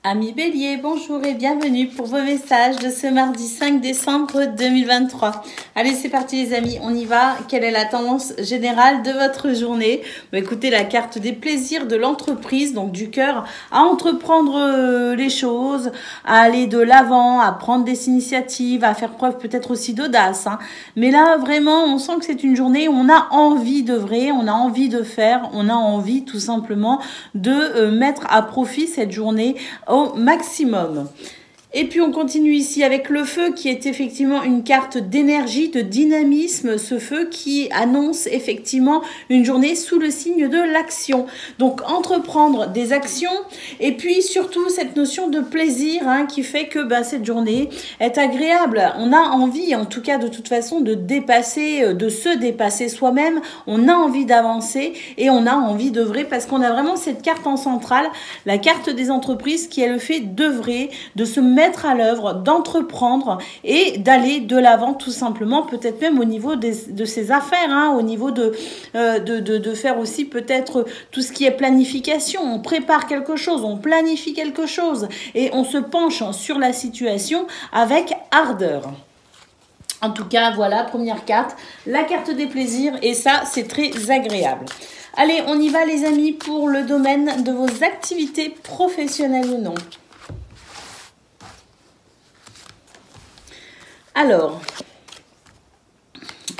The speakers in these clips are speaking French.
Amis Bélier, bonjour et bienvenue pour vos messages de ce mardi 5 décembre 2023. Allez, c'est parti les amis, on y va. Quelle est la tendance générale de votre journée? Écoutez, la carte des plaisirs de l'entreprise, donc du cœur, à entreprendre les choses, à aller de l'avant, à prendre des initiatives, à faire preuve peut-être aussi d'audace. Mais là, vraiment, on sent que c'est une journée où on a envie d'œuvrer, on a envie de faire, on a envie tout simplement de mettre à profit cette journée au maximum. Et puis on continue ici avec le feu qui est effectivement une carte d'énergie, de dynamisme, ce feu qui annonce effectivement une journée sous le signe de l'action. Donc entreprendre des actions et puis surtout cette notion de plaisir qui fait que cette journée est agréable. On a envie en tout cas de toute façon de dépasser, de se dépasser soi-même. On a envie d'avancer et on a envie d'œuvrer parce qu'on a vraiment cette carte en centrale, la carte des entreprises qui est le fait d'œuvrer, de se mettre à l'œuvre, d'entreprendre et d'aller de l'avant tout simplement, peut-être même au niveau de ses affaires, au niveau de faire aussi peut-être tout ce qui est planification. On prépare quelque chose, on planifie quelque chose et on se penche sur la situation avec ardeur. En tout cas, voilà, première carte, la carte des plaisirs et ça, c'est très agréable. Allez, on y va les amis pour le domaine de vos activités professionnelles ou non. Alors,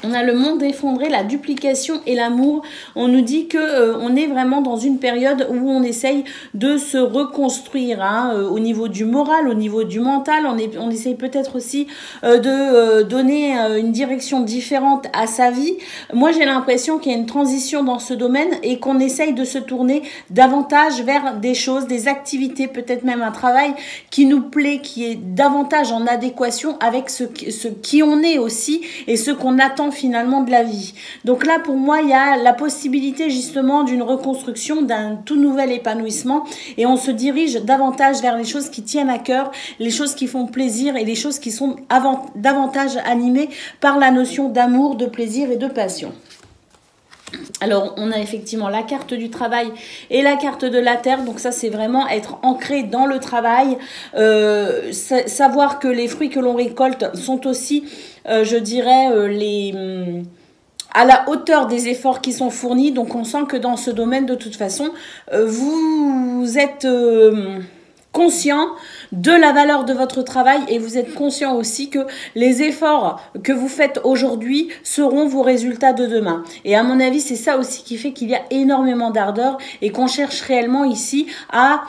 on a le monde effondré, la duplication et l'amour. On nous dit que on est vraiment dans une période où on essaye de se reconstruire au niveau du moral, au niveau du mental. On essaye peut-être aussi de donner une direction différente à sa vie. Moi, j'ai l'impression qu'il y a une transition dans ce domaine et qu'on essaye de se tourner davantage vers des choses, des activités, peut-être même un travail qui nous plaît, qui est davantage en adéquation avec ce qui on est aussi et ce qu'on attend finalement de la vie. Donc là pour moi il y a la possibilité justement d'une reconstruction, d'un tout nouvel épanouissement et on se dirige davantage vers les choses qui tiennent à cœur, les choses qui font plaisir et les choses qui sont davantage animées par la notion d'amour, de plaisir et de passion. Alors, on a effectivement la carte du travail et la carte de la terre. Donc ça, c'est vraiment être ancré dans le travail. Savoir que les fruits que l'on récolte sont aussi, je dirais, à la hauteur des efforts qui sont fournis. Donc, on sent que dans ce domaine, de toute façon, vous êtes conscient de la valeur de votre travail et vous êtes conscient aussi que les efforts que vous faites aujourd'hui seront vos résultats de demain. Et à mon avis, c'est ça aussi qui fait qu'il y a énormément d'ardeur et qu'on cherche réellement ici à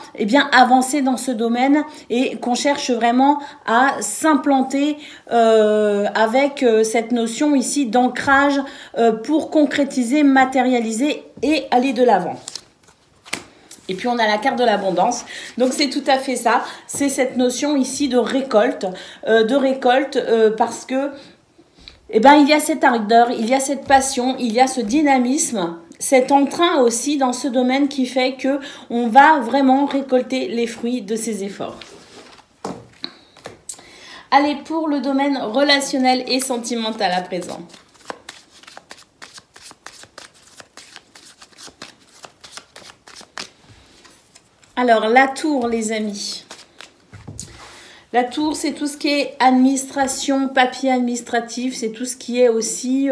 avancer dans ce domaine et qu'on cherche vraiment à s'implanter avec cette notion ici d'ancrage pour concrétiser, matérialiser et aller de l'avant. Et puis, on a la carte de l'abondance. Donc, c'est tout à fait ça. C'est cette notion ici de récolte. Parce que, il y a cette ardeur, il y a cette passion, il y a ce dynamisme, cet entrain aussi dans ce domaine qui fait que on va vraiment récolter les fruits de ces efforts. Allez, pour le domaine relationnel et sentimental à présent. Alors, la tour, les amis. La tour, c'est tout ce qui est administration, papier administratif, c'est tout ce qui est aussi,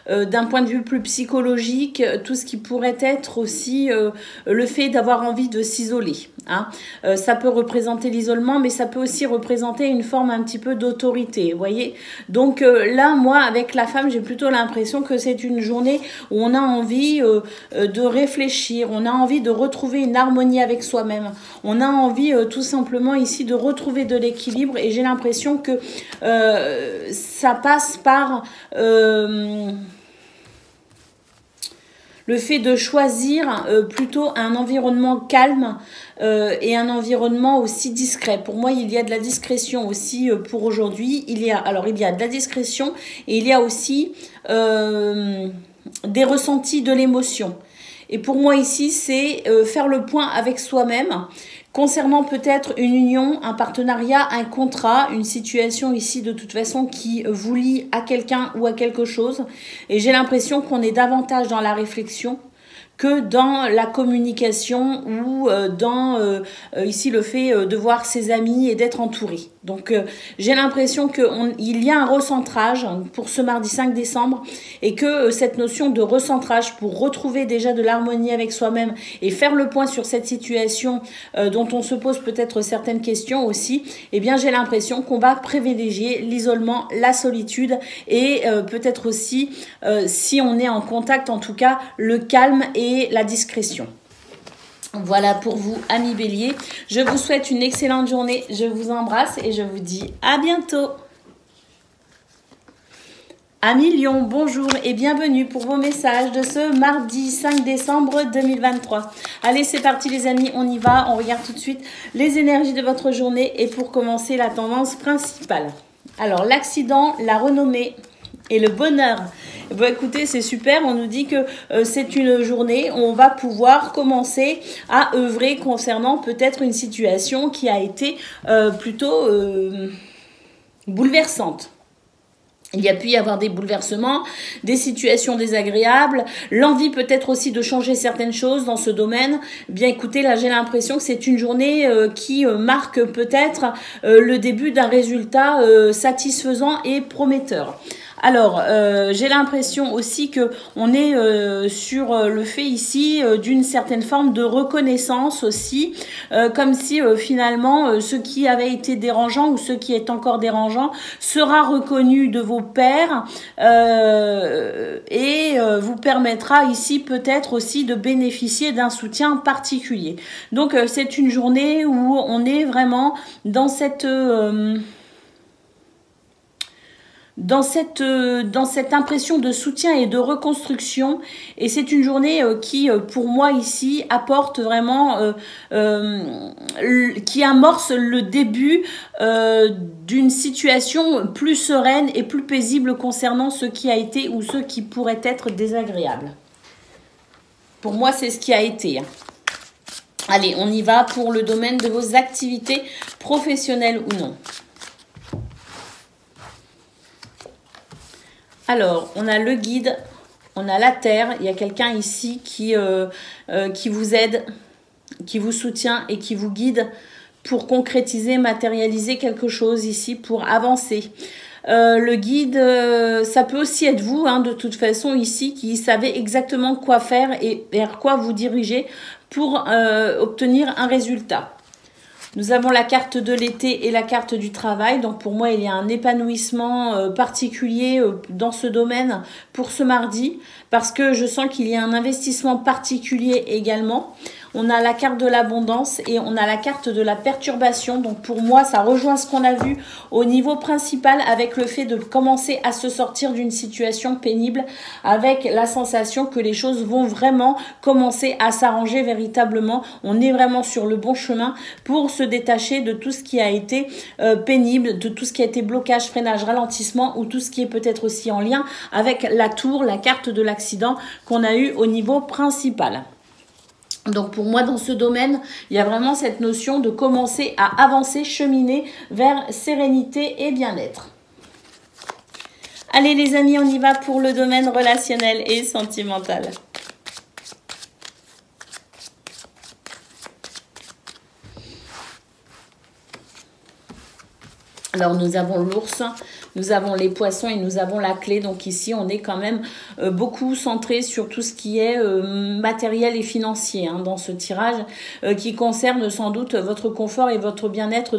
d'un point de vue plus psychologique, tout ce qui pourrait être aussi le fait d'avoir envie de s'isoler. Ça peut représenter l'isolement, mais ça peut aussi représenter une forme un petit peu d'autorité, vous voyez. Donc là, moi, avec la femme, j'ai plutôt l'impression que c'est une journée où on a envie de réfléchir, on a envie de retrouver une harmonie avec soi-même, on a envie tout simplement ici de retrouver de l'équilibre et j'ai l'impression que ça passe par le fait de choisir plutôt un environnement calme et un environnement aussi discret. Pour moi, il y a de la discrétion aussi pour aujourd'hui. Il y a de la discrétion et il y a aussi des ressentis de l'émotion. Et pour moi ici, c'est faire le point avec soi-même concernant peut-être une union, un partenariat, un contrat, une situation ici de toute façon qui vous lie à quelqu'un ou à quelque chose. Et j'ai l'impression qu'on est davantage dans la réflexion que dans la communication ou dans ici le fait de voir ses amis et d'être entouré. Donc j'ai l'impression qu'il y a un recentrage pour ce mardi 5 décembre et que cette notion de recentrage pour retrouver déjà de l'harmonie avec soi-même et faire le point sur cette situation dont on se pose peut-être certaines questions aussi, eh bien j'ai l'impression qu'on va privilégier l'isolement, la solitude et peut-être aussi, si on est en contact en tout cas, le calme et la discrétion. Voilà pour vous, amis Bélier. Je vous souhaite une excellente journée. Je vous embrasse et je vous dis à bientôt. Amis Lion, bonjour et bienvenue pour vos messages de ce mardi 5 décembre 2023. Allez, c'est parti les amis, on y va. On regarde tout de suite les énergies de votre journée et pour commencer, la tendance principale. Alors, l'accident, la renommée et le bonheur. Bon, écoutez, c'est super. On nous dit que c'est une journée où on va pouvoir commencer à œuvrer concernant peut-être une situation qui a été plutôt bouleversante. Il y a pu y avoir des bouleversements, des situations désagréables, l'envie peut-être aussi de changer certaines choses dans ce domaine. Bien écoutez, là j'ai l'impression que c'est une journée qui marque peut-être le début d'un résultat satisfaisant et prometteur. Alors, j'ai l'impression aussi que on est sur le fait ici d'une certaine forme de reconnaissance aussi, comme si finalement ce qui avait été dérangeant ou ce qui est encore dérangeant sera reconnu de vos pairs et vous permettra ici peut-être aussi de bénéficier d'un soutien particulier. Donc, c'est une journée où on est vraiment dans cette impression de soutien et de reconstruction, et c'est une journée qui pour moi ici apporte vraiment qui amorce le début d'une situation plus sereine et plus paisible concernant ce qui a été ou ce qui pourrait être désagréable. Pour moi, c'est ce qui a été. Allez, on y va pour le domaine de vos activités professionnelles ou non. Alors, on a le guide, on a la terre. Il y a quelqu'un ici qui vous aide, qui vous soutient et qui vous guide pour concrétiser, matérialiser quelque chose ici, pour avancer. Le guide, ça peut aussi être vous, hein, de toute façon, ici, qui savez exactement quoi faire et vers quoi vous diriger pour obtenir un résultat. Nous avons la carte de l'été et la carte du travail. Donc pour moi, il y a un épanouissement particulier dans ce domaine pour ce mardi, parce que je sens qu'il y a un investissement particulier également. On a la carte de l'abondance et on a la carte de la perturbation. Donc pour moi, ça rejoint ce qu'on a vu au niveau principal avec le fait de commencer à se sortir d'une situation pénible, avec la sensation que les choses vont vraiment commencer à s'arranger véritablement. On est vraiment sur le bon chemin pour se détacher de tout ce qui a été pénible, de tout ce qui a été blocage, freinage, ralentissement, ou tout ce qui est peut-être aussi en lien avec la tour, la carte de l'accident qu'on a eu au niveau principal. Donc pour moi, dans ce domaine, il y a vraiment cette notion de commencer à avancer, cheminer vers sérénité et bien-être. Allez les amis, on y va pour le domaine relationnel et sentimental. Alors nous avons l'ours, nous avons les poissons et nous avons la clé. Donc ici, on est quand même beaucoup centré sur tout ce qui est matériel et financier dans ce tirage qui concerne sans doute votre confort et votre bien-être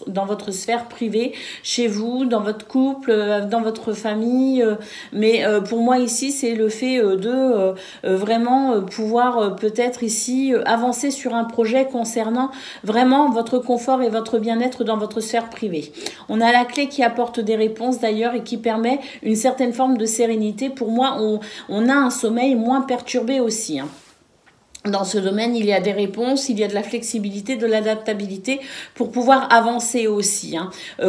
dans votre sphère privée, chez vous, dans votre couple, dans votre famille. Mais pour moi ici, c'est le fait de vraiment pouvoir peut-être ici avancer sur un projet concernant vraiment votre confort et votre bien-être dans votre sphère privée. On a la clé qui apporte des réponses d'ailleurs et qui permet une certaine forme de sérénité. Pour moi, on a un sommeil moins perturbé aussi. Dans ce domaine, il y a des réponses, il y a de la flexibilité, de l'adaptabilité pour pouvoir avancer aussi.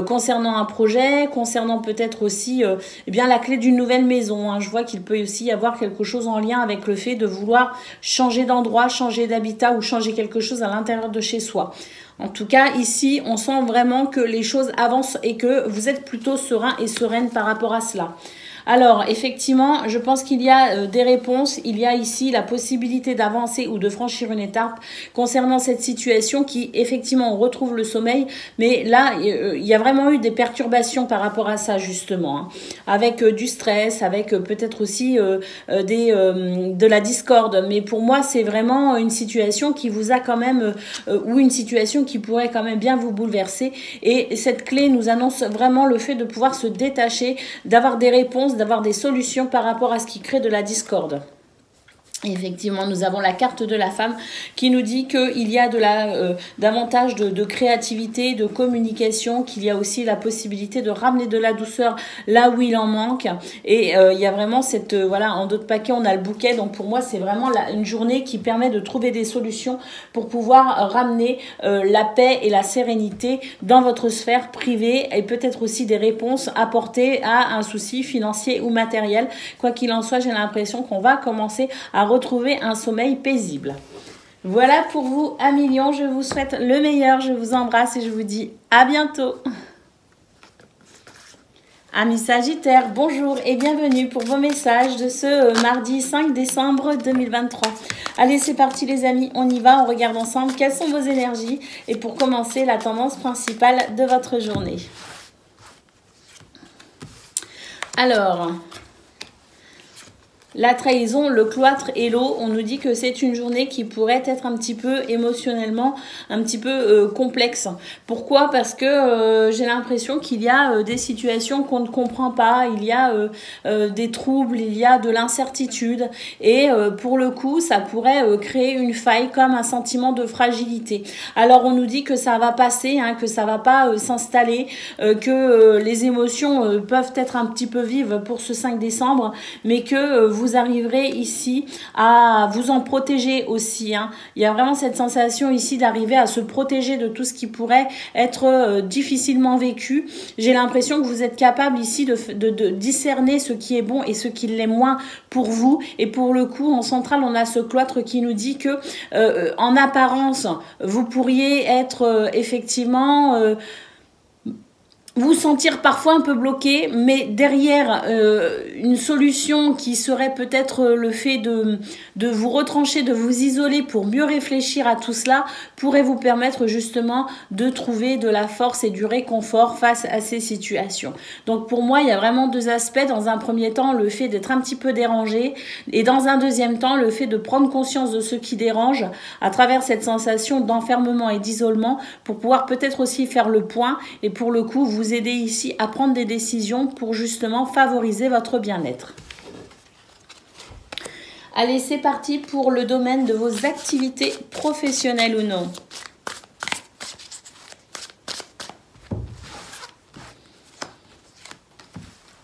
Concernant un projet, concernant peut-être aussi eh bien, la clé d'une nouvelle maison. Je vois qu'il peut aussi y avoir quelque chose en lien avec le fait de vouloir changer d'endroit, changer d'habitat ou changer quelque chose à l'intérieur de chez soi. En tout cas, ici, on sent vraiment que les choses avancent et que vous êtes plutôt serein et sereine par rapport à cela. Alors, effectivement, je pense qu'il y a des réponses. Il y a ici la possibilité d'avancer ou de franchir une étape concernant cette situation qui, effectivement, on retrouve le sommeil. Mais là, il y a vraiment eu des perturbations par rapport à ça, justement. Hein, avec du stress, avec peut-être aussi de la discorde. Mais pour moi, c'est vraiment une situation qui vous a quand même, ou une situation qui pourrait quand même bien vous bouleverser. Et cette clé nous annonce vraiment le fait de pouvoir se détacher, d'avoir des réponses, d'avoir des solutions par rapport à ce qui crée de la discorde. Effectivement, nous avons la carte de la femme qui nous dit qu'il y a davantage de créativité, de communication, qu'il y a aussi la possibilité de ramener de la douceur là où il en manque. Et il y a vraiment cette, voilà, en d'autres paquets, on a le bouquet. Donc pour moi, c'est vraiment une journée qui permet de trouver des solutions pour pouvoir ramener la paix et la sérénité dans votre sphère privée et peut-être aussi des réponses apportées à un souci financier ou matériel. Quoi qu'il en soit, j'ai l'impression qu'on va commencer à retrouver un sommeil paisible. Voilà pour vous, amis Lions. Je vous souhaite le meilleur. Je vous embrasse et je vous dis à bientôt. Amis Sagittaires, bonjour et bienvenue pour vos messages de ce mardi 5 décembre 2023. Allez, c'est parti les amis, on y va, on regarde ensemble quelles sont vos énergies et pour commencer, la tendance principale de votre journée. Alors, la trahison, le cloître et l'eau, on nous dit que c'est une journée qui pourrait être un petit peu émotionnellement, un petit peu complexe. Pourquoi? Parce que j'ai l'impression qu'il y a des situations qu'on ne comprend pas, il y a des troubles, il y a de l'incertitude et pour le coup, ça pourrait créer une faille comme un sentiment de fragilité. Alors on nous dit que ça va passer, hein, que ça va pas s'installer, que les émotions peuvent être un petit peu vives pour ce 5 décembre, mais que vous arriverez ici à vous en protéger aussi. Hein. Il y a vraiment cette sensation ici d'arriver à se protéger de tout ce qui pourrait être difficilement vécu. J'ai l'impression que vous êtes capable ici de discerner ce qui est bon et ce qui l'est moins pour vous. Et pour le coup, en centrale, on a ce cloître qui nous dit que en apparence, vous pourriez être effectivement vous sentir parfois un peu bloqué, mais derrière une solution qui serait peut-être le fait de vous retrancher, de vous isoler pour mieux réfléchir à tout cela, pourrait vous permettre justement de trouver de la force et du réconfort face à ces situations. Donc pour moi, il y a vraiment deux aspects. Dans un premier temps, le fait d'être un petit peu dérangé et dans un deuxième temps, le fait de prendre conscience de ce qui dérange à travers cette sensation d'enfermement et d'isolement pour pouvoir peut-être aussi faire le point et pour le coup, vous aider ici à prendre des décisions pour justement favoriser votre bien-être. Allez, c'est parti pour le domaine de vos activités professionnelles ou non.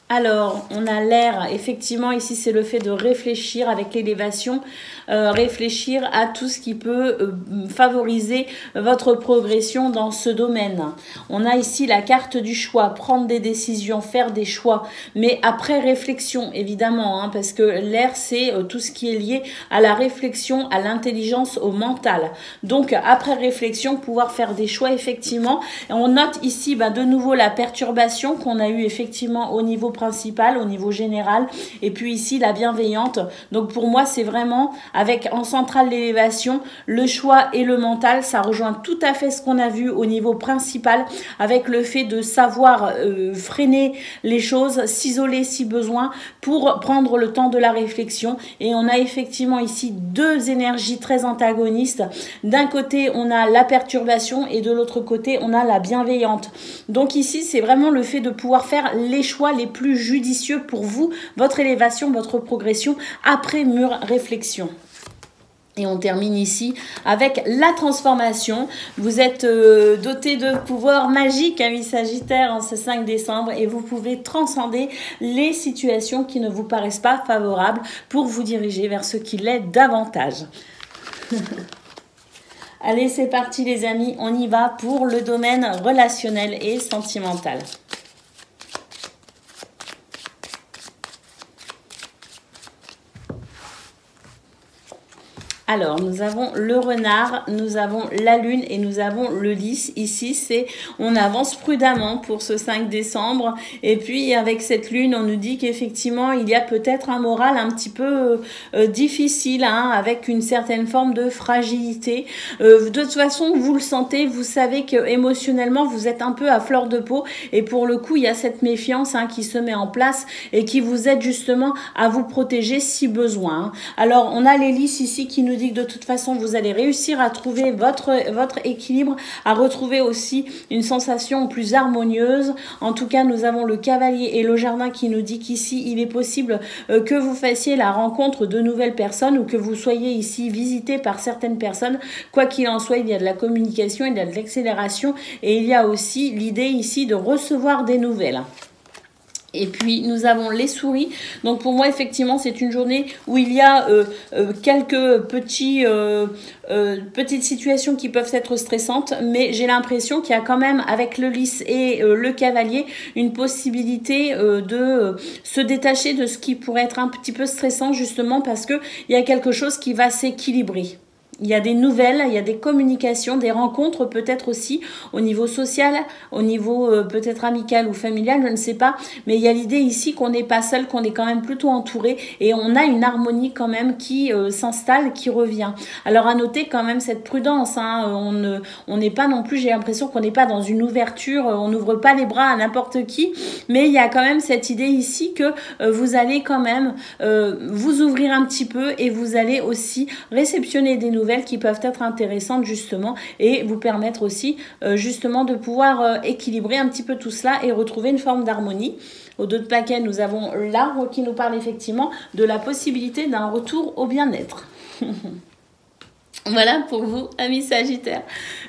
Alors, on a l'air, effectivement, ici, c'est le fait de réfléchir avec l'élévation, réfléchir à tout ce qui peut favoriser votre progression dans ce domaine. On a ici la carte du choix, prendre des décisions, faire des choix, mais après réflexion, évidemment, hein, parce que l'air, c'est tout ce qui est lié à la réflexion, à l'intelligence, au mental. Donc, après réflexion, pouvoir faire des choix, effectivement. Et on note ici, de nouveau, la perturbation qu'on a eue, effectivement, au niveau principal, au niveau général, et puis ici la bienveillante. Donc pour moi c'est vraiment avec en centrale l'élévation, le choix et le mental, ça rejoint tout à fait ce qu'on a vu au niveau principal avec le fait de savoir freiner les choses, s'isoler si besoin pour prendre le temps de la réflexion. Et on a effectivement ici deux énergies très antagonistes. D'un côté on a la perturbation et de l'autre côté on a la bienveillante. Donc ici c'est vraiment le fait de pouvoir faire les choix les plus judicieux pour vous, votre élévation, votre progression après mûre réflexion. Et on termine ici avec la transformation. Vous êtes doté de pouvoirs magiques, amis Sagittaires, en ce 5 décembre et vous pouvez transcender les situations qui ne vous paraissent pas favorables pour vous diriger vers ce qui l'est davantage. Allez, c'est parti les amis, on y va pour le domaine relationnel et sentimental. Alors, nous avons le renard, nous avons la lune et nous avons le lys. Ici, c'est on avance prudemment pour ce 5 décembre. Et puis, avec cette lune, on nous dit qu'effectivement, il y a peut-être un moral un petit peu difficile, hein, avec une certaine forme de fragilité. De toute façon, vous le sentez, vous savez que émotionnellement, vous êtes un peu à fleur de peau. Et pour le coup, il y a cette méfiance, hein, qui se met en place et qui vous aide justement à vous protéger si besoin, hein. Alors, on a les lys ici qui nous dit que de toute façon, vous allez réussir à trouver votre équilibre, à retrouver aussi une sensation plus harmonieuse. En tout cas, nous avons le cavalier et le jardin qui nous dit qu'ici, il est possible que vous fassiez la rencontre de nouvelles personnes ou que vous soyez ici visité par certaines personnes. Quoi qu'il en soit, il y a de la communication, il y a de l'accélération et il y a aussi l'idée ici de recevoir des nouvelles. Et puis, nous avons les souris. Donc, pour moi, effectivement, c'est une journée où il y a quelques petites situations qui peuvent être stressantes. Mais j'ai l'impression qu'il y a quand même, avec le lys et le cavalier, une possibilité de se détacher de ce qui pourrait être un petit peu stressant, justement, parce qu'il y a quelque chose qui va s'équilibrer. Il y a des nouvelles, il y a des communications, des rencontres peut-être aussi au niveau social, au niveau peut-être amical ou familial, je ne sais pas. Mais il y a l'idée ici qu'on n'est pas seul, qu'on est quand même plutôt entouré et on a une harmonie quand même qui s'installe, qui revient. Alors à noter quand même cette prudence, hein, on n'est pas non plus, j'ai l'impression qu'on n'est pas dans une ouverture, on n'ouvre pas les bras à n'importe qui, mais il y a quand même cette idée ici que vous allez quand même vous ouvrir un petit peu et vous allez aussi réceptionner des nouvelles qui peuvent être intéressantes justement et vous permettre aussi justement de pouvoir équilibrer un petit peu tout cela et retrouver une forme d'harmonie. Au dos de paquet, nous avons l'arbre qui nous parle effectivement de la possibilité d'un retour au bien-être. Voilà pour vous, amis Sagittaires.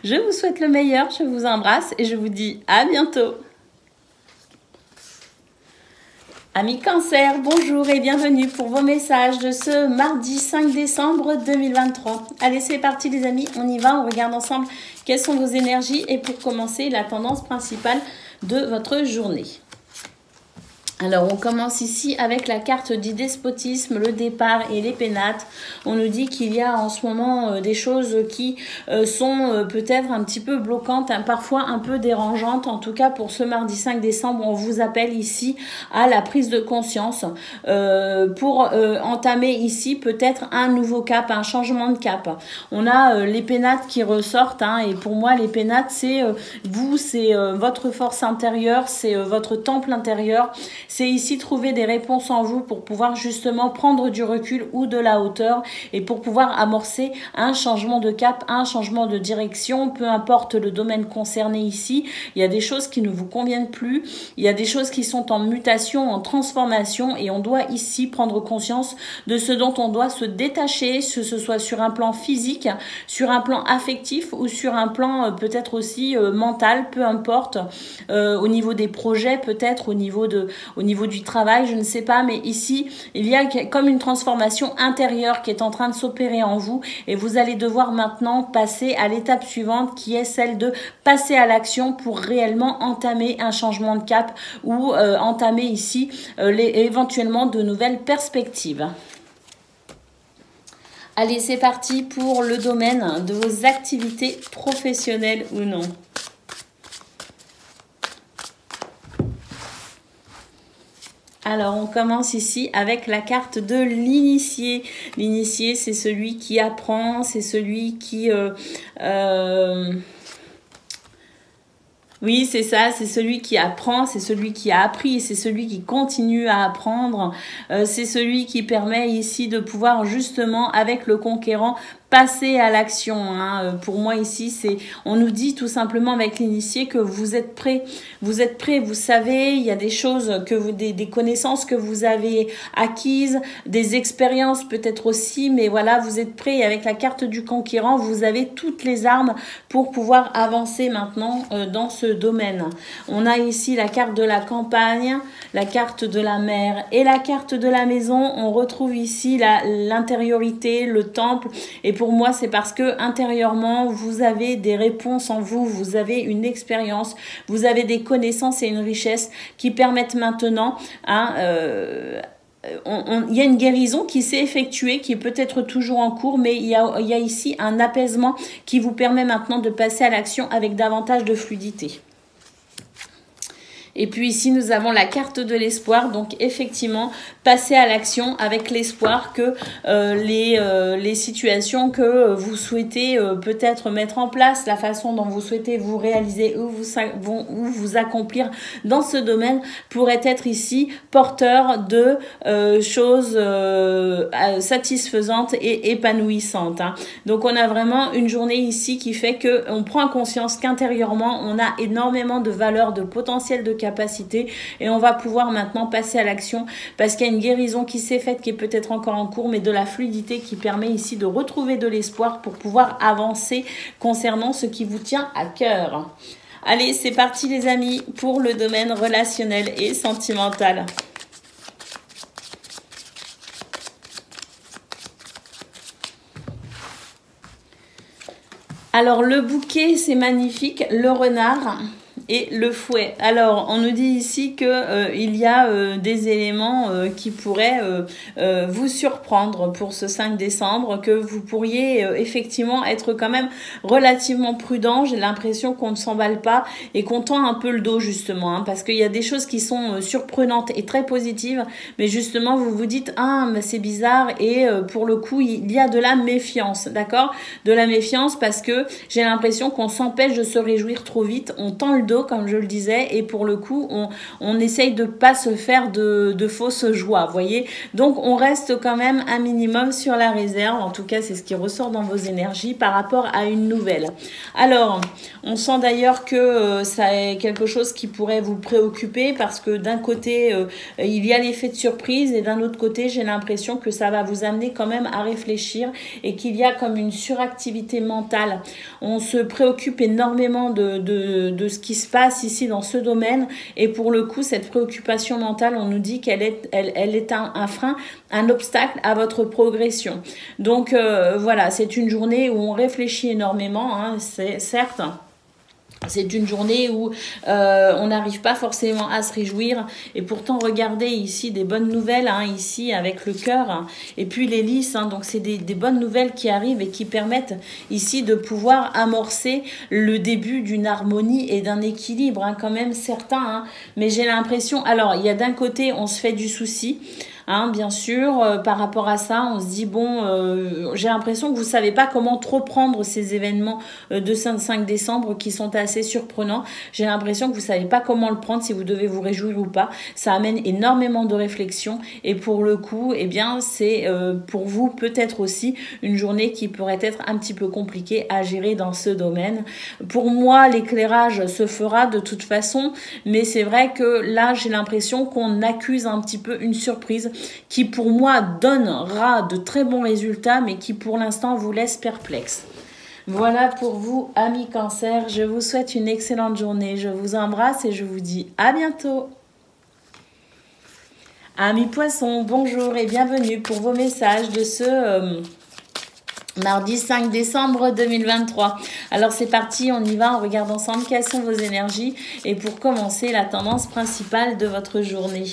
Je vous souhaite le meilleur, je vous embrasse et je vous dis à bientôt. Amis Cancer, bonjour et bienvenue pour vos messages de ce mardi 5 décembre 2023. Allez, c'est parti les amis, on y va, on regarde ensemble quelles sont vos énergies et pour commencer, la tendance principale de votre journée. Alors, on commence ici avec la carte du despotisme, le départ et les pénates. On nous dit qu'il y a en ce moment des choses qui sont peut-être un petit peu bloquantes, hein, parfois un peu dérangeantes. En tout cas, pour ce mardi 5 décembre, on vous appelle ici à la prise de conscience pour entamer ici peut-être un nouveau cap, un changement de cap. On a les pénates qui ressortent, hein, et pour moi, les pénates, c'est vous, c'est votre force intérieure, c'est votre temple intérieur. C'est ici trouver des réponses en vous pour pouvoir justement prendre du recul ou de la hauteur et pour pouvoir amorcer un changement de cap, un changement de direction, peu importe le domaine concerné ici. Il y a des choses qui ne vous conviennent plus, il y a des choses qui sont en mutation, en transformation et on doit ici prendre conscience de ce dont on doit se détacher, que ce soit sur un plan physique, sur un plan affectif ou sur un plan peut-être aussi mental, peu importe, au niveau des projets, peut-être au niveau du travail, je ne sais pas, mais ici, il y a comme une transformation intérieure qui est en train de s'opérer en vous et vous allez devoir maintenant passer à l'étape suivante qui est celle de passer à l'action pour réellement entamer un changement de cap ou entamer ici éventuellement de nouvelles perspectives. Allez, c'est parti pour le domaine de vos activités professionnelles ou non. Alors, on commence ici avec la carte de l'initié. L'initié, c'est celui qui apprend, c'est celui qui... Oui, c'est ça, c'est celui qui apprend, c'est celui qui a appris, c'est celui qui continue à apprendre, c'est celui qui permet ici de pouvoir justement, avec le conquérant, passer à l'action, hein. Pour moi ici, on nous dit tout simplement avec l'initié que vous êtes prêt, vous savez, il y a des choses des connaissances que vous avez acquises, des expériences peut-être aussi, mais voilà, vous êtes prêt et avec la carte du conquérant, vous avez toutes les armes pour pouvoir avancer maintenant dans ce domaine. On a ici la carte de la campagne, la carte de la mer et la carte de la maison. On retrouve ici l'intériorité, le temple et pour moi, c'est parce que intérieurement, vous avez des réponses en vous, vous avez une expérience, vous avez des connaissances et une richesse qui permettent maintenant il y a une guérison qui s'est effectuée, qui est peut-être toujours en cours, mais il y a ici un apaisement qui vous permet maintenant de passer à l'action avec davantage de fluidité. Et puis ici, nous avons la carte de l'espoir. Donc effectivement, passer à l'action avec l'espoir que les situations que vous souhaitez peut-être mettre en place, la façon dont vous souhaitez vous réaliser ou vous accomplir dans ce domaine pourrait être ici porteur de choses satisfaisantes et épanouissantes. Hein. Donc on a vraiment une journée ici qui fait que on prend conscience qu'intérieurement, on a énormément de valeur, de potentiel, de capacité et on va pouvoir maintenant passer à l'action parce qu'il y a une guérison qui s'est faite qui est peut-être encore en cours mais de la fluidité qui permet ici de retrouver de l'espoir pour pouvoir avancer concernant ce qui vous tient à cœur. Allez, c'est parti les amis pour le domaine relationnel et sentimental. Alors le bouquet c'est magnifique, le renard et le fouet. Alors, on nous dit ici que il y a des éléments qui pourraient vous surprendre pour ce 5 décembre, que vous pourriez effectivement être quand même relativement prudent. J'ai l'impression qu'on ne s'emballe pas et qu'on tend un peu le dos justement, hein, parce qu'il y a des choses qui sont surprenantes et très positives, mais justement vous vous dites ah mais c'est bizarre et pour le coup il y a de la méfiance, d'accord, de la méfiance parce que j'ai l'impression qu'on s'empêche de se réjouir trop vite, on tend le dos comme je le disais et pour le coup on essaye de pas se faire de fausses joies, voyez, donc on reste quand même un minimum sur la réserve, en tout cas c'est ce qui ressort dans vos énergies par rapport à une nouvelle. Alors on sent d'ailleurs que ça est quelque chose qui pourrait vous préoccuper parce que d'un côté il y a l'effet de surprise et d'un autre côté j'ai l'impression que ça va vous amener quand même à réfléchir et qu'il y a comme une suractivité mentale. On se préoccupe énormément de ce qui se passe ici dans ce domaine et pour le coup cette préoccupation mentale on nous dit qu'elle est un frein, un obstacle à votre progression. Donc voilà, c'est une journée où on réfléchit énormément, hein, c'est certes. C'est une journée où on n'arrive pas forcément à se réjouir et pourtant regardez ici des bonnes nouvelles, hein, ici avec le cœur hein, et puis les lys, hein, donc c'est des bonnes nouvelles qui arrivent et qui permettent ici de pouvoir amorcer le début d'une harmonie et d'un équilibre hein, quand même certain, hein, mais j'ai l'impression, alors il y a d'un côté on se fait du souci, hein, bien sûr, par rapport à ça, on se dit bon, j'ai l'impression que vous savez pas comment trop prendre ces événements de 5 décembre qui sont assez surprenants. J'ai l'impression que vous savez pas comment le prendre, si vous devez vous réjouir ou pas. Ça amène énormément de réflexion et pour le coup, eh bien, c'est pour vous peut-être aussi une journée qui pourrait être un petit peu compliquée à gérer dans ce domaine. Pour moi, l'éclairage se fera de toute façon, mais c'est vrai que là, j'ai l'impression qu'on accuse un petit peu une surprise qui pour moi donnera de très bons résultats mais qui pour l'instant vous laisse perplexe. Voilà pour vous amis Cancer, je vous souhaite une excellente journée, je vous embrasse et je vous dis à bientôt. Amis Poissons, bonjour et bienvenue pour vos messages de ce mardi 5 décembre 2023. Alors c'est parti, on y va, on regarde ensemble quelles sont vos énergies et pour commencer la tendance principale de votre journée.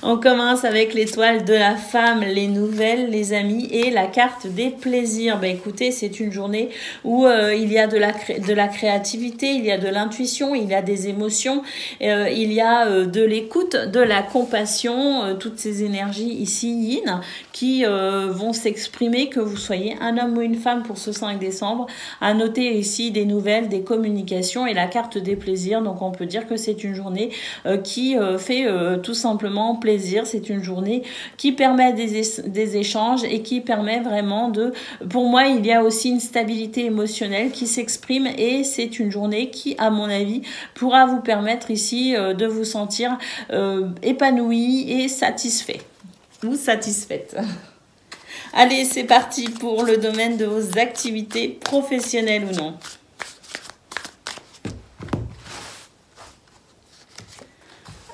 On commence avec l'étoile de la femme, les nouvelles, les amis et la carte des plaisirs. Ben écoutez, c'est une journée où il y a de la créativité, il y a de l'intuition, il y a des émotions, il y a de l'écoute, de la compassion, toutes ces énergies ici yin qui vont s'exprimer, que vous soyez un homme ou une femme pour ce 5 décembre. À noter ici des nouvelles, des communications et la carte des plaisirs. Donc on peut dire que c'est une journée qui fait tout simplement plaisir. C'est une journée qui permet des échanges et qui permet vraiment de... Pour moi, il y a aussi une stabilité émotionnelle qui s'exprime et c'est une journée qui, à mon avis, pourra vous permettre ici de vous sentir épanoui et satisfait ou satisfaite. Allez, c'est parti pour le domaine de vos activités professionnelles ou non.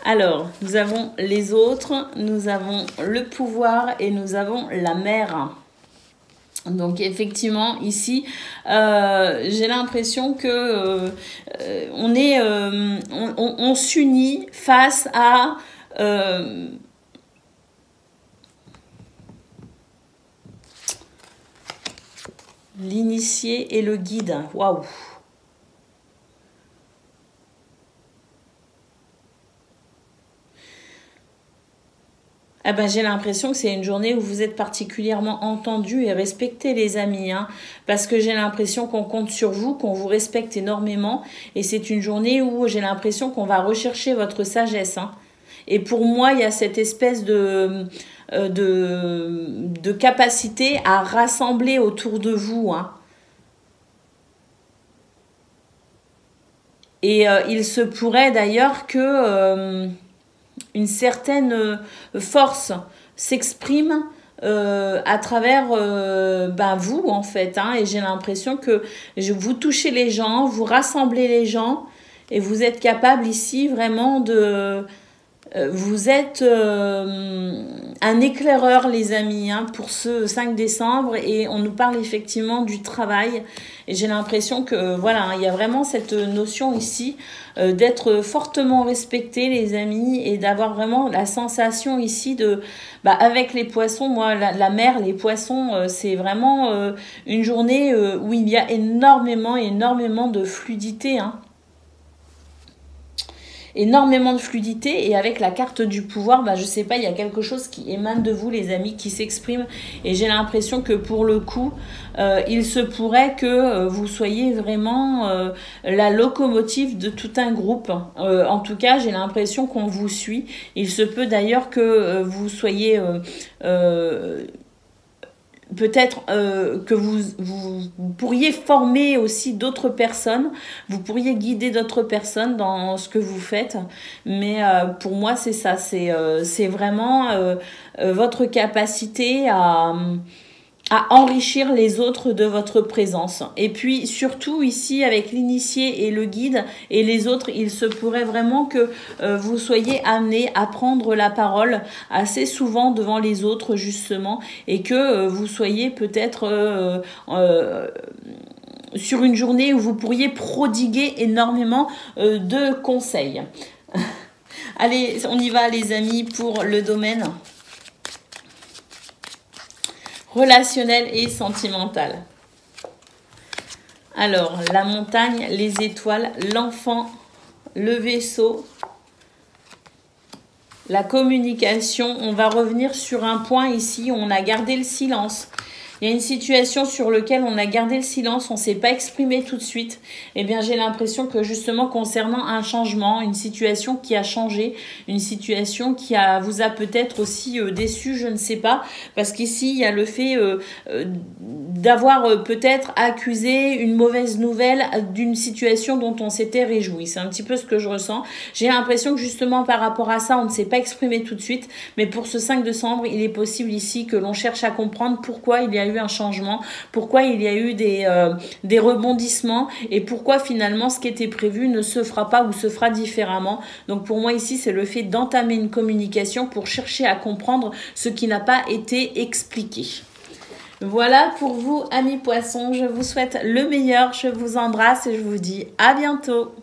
Alors, nous avons les autres, nous avons le pouvoir et nous avons la mer. Donc effectivement ici j'ai l'impression que on s'unit face à L'initié et le guide. Waouh! Ah ben, j'ai l'impression que c'est une journée où vous êtes particulièrement entendus et respectés, les amis, hein, parce que j'ai l'impression qu'on compte sur vous, qu'on vous respecte énormément, et c'est une journée où j'ai l'impression qu'on va rechercher votre sagesse, hein. Et pour moi, il y a cette espèce de capacité à rassembler autour de vous, hein. Et il se pourrait d'ailleurs que une certaine force s'exprime à travers vous, en fait, hein. Et j'ai l'impression que vous touchez les gens, vous rassemblez les gens, et vous êtes capable ici vraiment de... Vous êtes un éclaireur, les amis, hein, pour ce 5 décembre, et on nous parle effectivement du travail. Et j'ai l'impression que voilà, il y a vraiment cette notion ici d'être fortement respecté, les amis, et d'avoir vraiment la sensation ici de... avec les poissons, moi, la mer, les poissons, c'est vraiment une journée où il y a énormément de fluidité, hein. Énormément de fluidité, et avec la carte du pouvoir, je sais pas, il y a quelque chose qui émane de vous, les amis, qui s'exprime, et j'ai l'impression que pour le coup il se pourrait que vous soyez vraiment la locomotive de tout un groupe. En tout cas, j'ai l'impression qu'on vous suit. Il se peut d'ailleurs que vous soyez peut-être que vous pourriez former aussi d'autres personnes, vous pourriez guider d'autres personnes dans ce que vous faites, mais pour moi c'est ça, c'est vraiment votre capacité à enrichir les autres de votre présence. Et puis surtout ici avec l'initié et le guide et les autres, il se pourrait vraiment que vous soyez amenés à prendre la parole assez souvent devant les autres, justement, et que vous soyez peut-être sur une journée où vous pourriez prodiguer énormément de conseils. Allez, on y va, les amis, pour le domaine relationnel et sentimental. Alors, la montagne, les étoiles, l'enfant, le vaisseau, la communication. On va revenir sur un point ici où on a gardé le silence. Il y a une situation sur laquelle on a gardé le silence, on ne s'est pas exprimé tout de suite. Eh bien, j'ai l'impression que justement concernant un changement, une situation qui a changé, une situation qui vous a peut-être aussi déçu, je ne sais pas. Parce qu'ici, il y a le fait d'avoir peut-être accusé une mauvaise nouvelle d'une situation dont on s'était réjoui. C'est un petit peu ce que je ressens. J'ai l'impression que justement par rapport à ça, on ne s'est pas exprimé tout de suite. Mais pour ce 5 décembre, il est possible ici que l'on cherche à comprendre pourquoi il y a eu un changement, pourquoi il y a eu des rebondissements, et pourquoi finalement ce qui était prévu ne se fera pas ou se fera différemment. Donc pour moi ici, c'est le fait d'entamer une communication pour chercher à comprendre ce qui n'a pas été expliqué. Voilà pour vous, amis poissons. Je vous souhaite le meilleur, je vous embrasse et je vous dis à bientôt.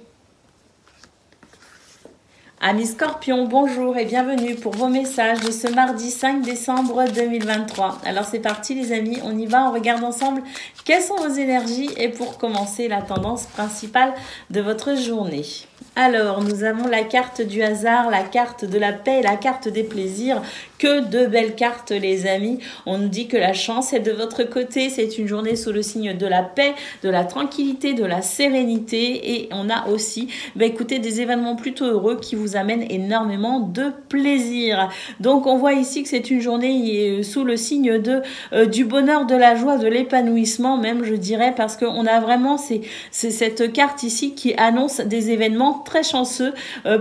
Amis Scorpions, bonjour et bienvenue pour vos messages de ce mardi 5 décembre 2023. Alors c'est parti les amis, on y va, on regarde ensemble quelles sont vos énergies et pour commencer la tendance principale de votre journée. Alors, nous avons la carte du hasard, la carte de la paix, la carte des plaisirs. Que de belles cartes, les amis. On nous dit que la chance est de votre côté. C'est une journée sous le signe de la paix, de la tranquillité, de la sérénité. Et on a aussi, écoutez, des événements plutôt heureux qui vous amènent énormément de plaisir. Donc, on voit ici que c'est une journée sous le signe du bonheur, de la joie, de l'épanouissement, même, je dirais, parce qu'on a vraiment cette carte ici qui annonce des événements très chanceux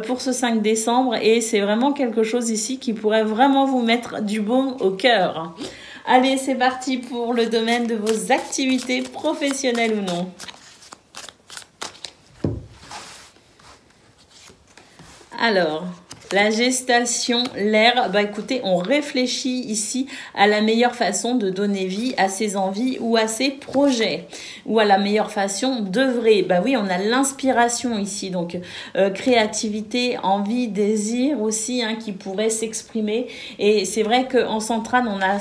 pour ce 5 décembre, et c'est vraiment quelque chose ici qui pourrait vraiment vous mettre du baume au cœur. Allez, c'est parti pour le domaine de vos activités professionnelles ou non. Alors, La gestation, l'air, bah écoutez, on réfléchit ici à la meilleure façon de donner vie à ses envies ou à ses projets, ou à la meilleure façon d'œuvrer. Bah oui, on a l'inspiration ici, donc créativité, envie, désir aussi, hein, qui pourrait s'exprimer. Et c'est vrai qu'en centrale, on a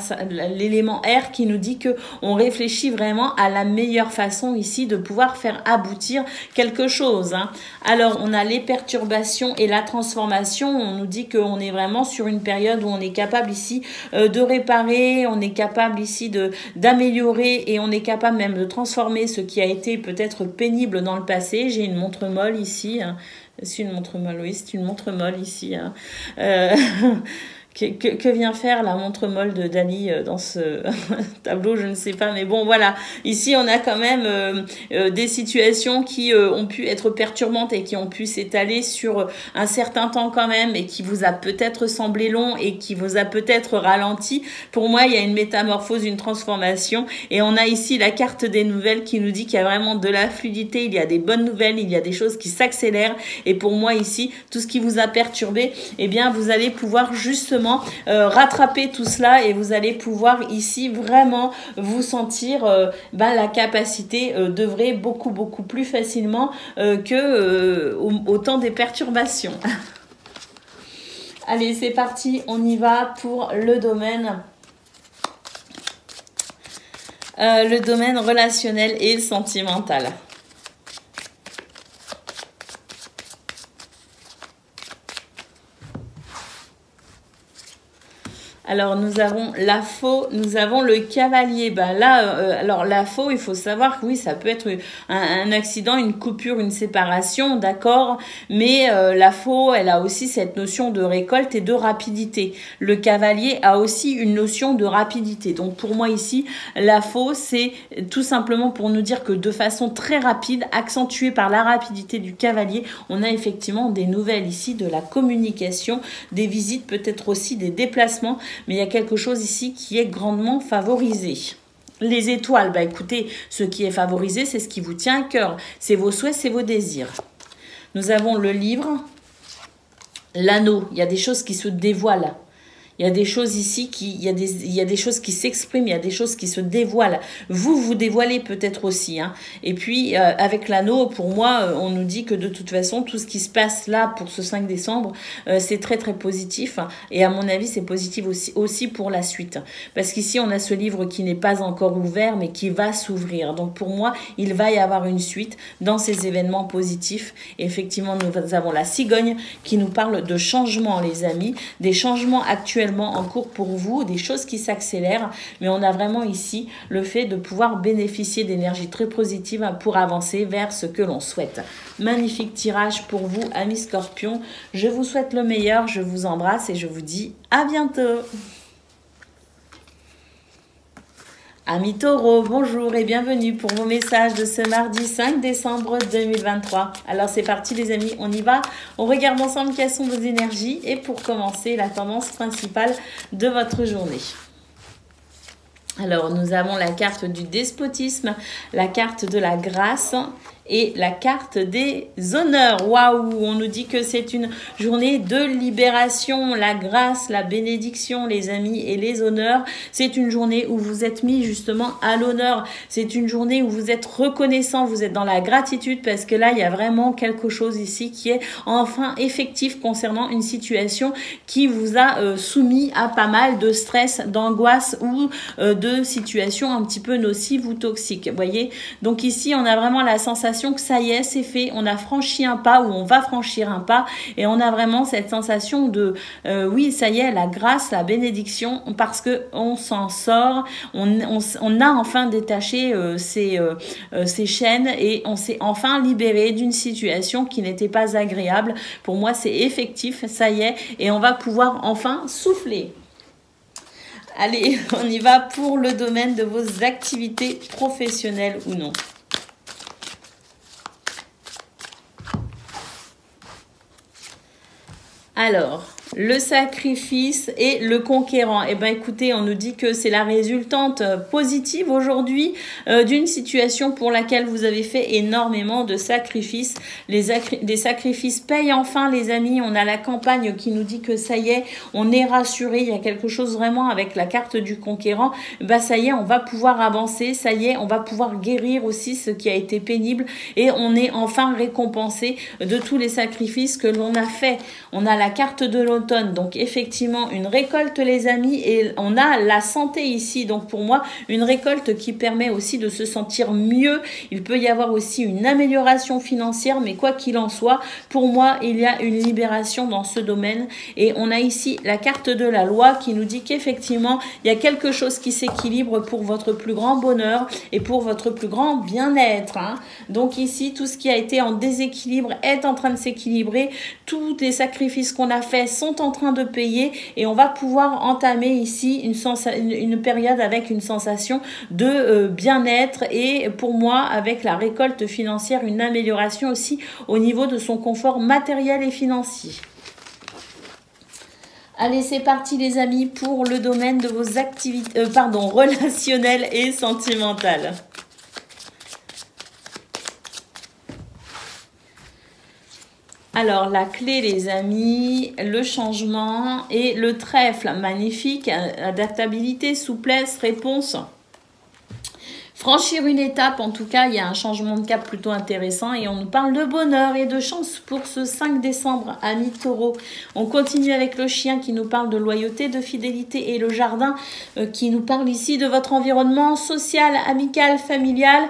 l'élément air qui nous dit que on réfléchit vraiment à la meilleure façon ici de pouvoir faire aboutir quelque chose, hein. Alors, on a les perturbations et la transformation. On nous dit qu'on est vraiment sur une période où on est capable ici de réparer, on est capable ici d'améliorer et on est capable même de transformer ce qui a été peut-être pénible dans le passé. J'ai une montre molle ici. Hein. C'est une montre molle, oui, c'est une montre molle ici. Hein. Que vient faire la montre molle de Dali dans ce tableau, je ne sais pas, mais bon voilà, ici on a quand même des situations qui ont pu être perturbantes et qui ont pu s'étaler sur un certain temps quand même et qui vous a peut-être semblé long et qui vous a peut-être ralenti. Pour moi, il y a une métamorphose, une transformation et on a ici la carte des nouvelles qui nous dit qu'il y a vraiment de la fluidité, il y a des bonnes nouvelles, il y a des choses qui s'accélèrent et pour moi ici, tout ce qui vous a perturbé, eh bien vous allez pouvoir justement rattraper tout cela et vous allez pouvoir ici vraiment vous sentir la capacité d'œuvrer beaucoup plus facilement au temps des perturbations. Allez, c'est parti, on y va pour le domaine relationnel et sentimental. Alors, nous avons la faux, nous avons le cavalier. Ben là, alors la faux, il faut savoir que oui, ça peut être un accident, une coupure, une séparation, d'accord. Mais la faux, elle a aussi cette notion de récolte et de rapidité. Le cavalier a aussi une notion de rapidité. Donc, pour moi ici, la faux, c'est tout simplement pour nous dire que de façon très rapide, accentuée par la rapidité du cavalier, on a effectivement des nouvelles ici, de la communication, des visites, peut-être aussi des déplacements. Mais il y a quelque chose ici qui est grandement favorisé. Les étoiles, bah écoutez, ce qui est favorisé, c'est ce qui vous tient à cœur. C'est vos souhaits, c'est vos désirs. Nous avons le livre, l'anneau. Il y a des choses qui se dévoilent. Il y a des choses ici il y a des choses qui s'expriment, il y a des choses qui se dévoilent. Vous dévoilez peut-être aussi, hein. Et puis, avec l'anneau, pour moi, on nous dit que de toute façon, tout ce qui se passe là pour ce 5 décembre, c'est très positif. Et à mon avis, c'est positif aussi pour la suite. Parce qu'ici, on a ce livre qui n'est pas encore ouvert, mais qui va s'ouvrir. Donc, pour moi, il va y avoir une suite dans ces événements positifs. Et effectivement, nous avons la cigogne qui nous parle de changements, les amis, des changements actuels en cours pour vous, des choses qui s'accélèrent, mais on a vraiment ici le fait de pouvoir bénéficier d'énergie très positive pour avancer vers ce que l'on souhaite. Magnifique tirage pour vous, amis Scorpions. Je vous souhaite le meilleur, je vous embrasse et je vous dis à bientôt. Amis Taureaux, bonjour et bienvenue pour vos messages de ce mardi 5 décembre 2023. Alors c'est parti les amis, on y va. On regarde ensemble quelles sont vos énergies et pour commencer, la tendance principale de votre journée. Alors nous avons la carte du despotisme, la carte de la grâce et la carte des honneurs. Waouh, on nous dit que c'est une journée de libération, la grâce, la bénédiction, les amis, et les honneurs. C'est une journée où vous êtes mis justement à l'honneur. C'est une journée où vous êtes reconnaissant, vous êtes dans la gratitude parce que là, il y a vraiment quelque chose ici qui est enfin effectif concernant une situation qui vous a soumis à pas mal de stress, d'angoisse ou de situations un petit peu nocives ou toxiques. Vous voyez? Donc ici, on a vraiment la sensation que ça y est, c'est fait, on a franchi un pas ou on va franchir un pas et on a vraiment cette sensation de oui, ça y est, la grâce, la bénédiction parce que on s'en sort, on a enfin détaché ces chaînes et on s'est enfin libéré d'une situation qui n'était pas agréable. Pour moi, c'est effectif, ça y est, et on va pouvoir enfin souffler. Allez, on y va pour le domaine de vos activités professionnelles ou non. Alors, Le sacrifice et le conquérant. Eh bien, écoutez, on nous dit que c'est la résultante positive aujourd'hui d'une situation pour laquelle vous avez fait énormément de sacrifices. Les sacrifices payent enfin, les amis. On a la campagne qui nous dit que ça y est, on est rassuré. Il y a quelque chose vraiment avec la carte du conquérant. Bah, ça y est, on va pouvoir avancer. Ça y est, on va pouvoir guérir aussi ce qui a été pénible. Et on est enfin récompensé de tous les sacrifices que l'on a fait. On a la carte de l'automne. Donc effectivement une récolte, les amis, et on a la santé ici. Donc pour moi une récolte qui permet aussi de se sentir mieux. Il peut y avoir aussi une amélioration financière, mais quoi qu'il en soit, pour moi il y a une libération dans ce domaine. Et on a ici la carte de la loi qui nous dit qu'effectivement il y a quelque chose qui s'équilibre pour votre plus grand bonheur et pour votre plus grand bien-être, hein. Donc ici tout ce qui a été en déséquilibre est en train de s'équilibrer. Tous les sacrifices qu'on a faits sont en train de payer et on va pouvoir entamer ici une période avec une sensation de bien-être et pour moi avec la récolte financière une amélioration aussi au niveau de son confort matériel et financier. Allez, c'est parti les amis pour le domaine de vos activités relationnelles et sentimentales. Alors, la clé, les amis, le changement et le trèfle. Magnifique, adaptabilité, souplesse, réponse. Franchir une étape, en tout cas, il y a un changement de cap plutôt intéressant et on nous parle de bonheur et de chance pour ce 5 décembre, amis taureaux. On continue avec le chien qui nous parle de loyauté, de fidélité et le jardin qui nous parle ici de votre environnement social, amical, familial.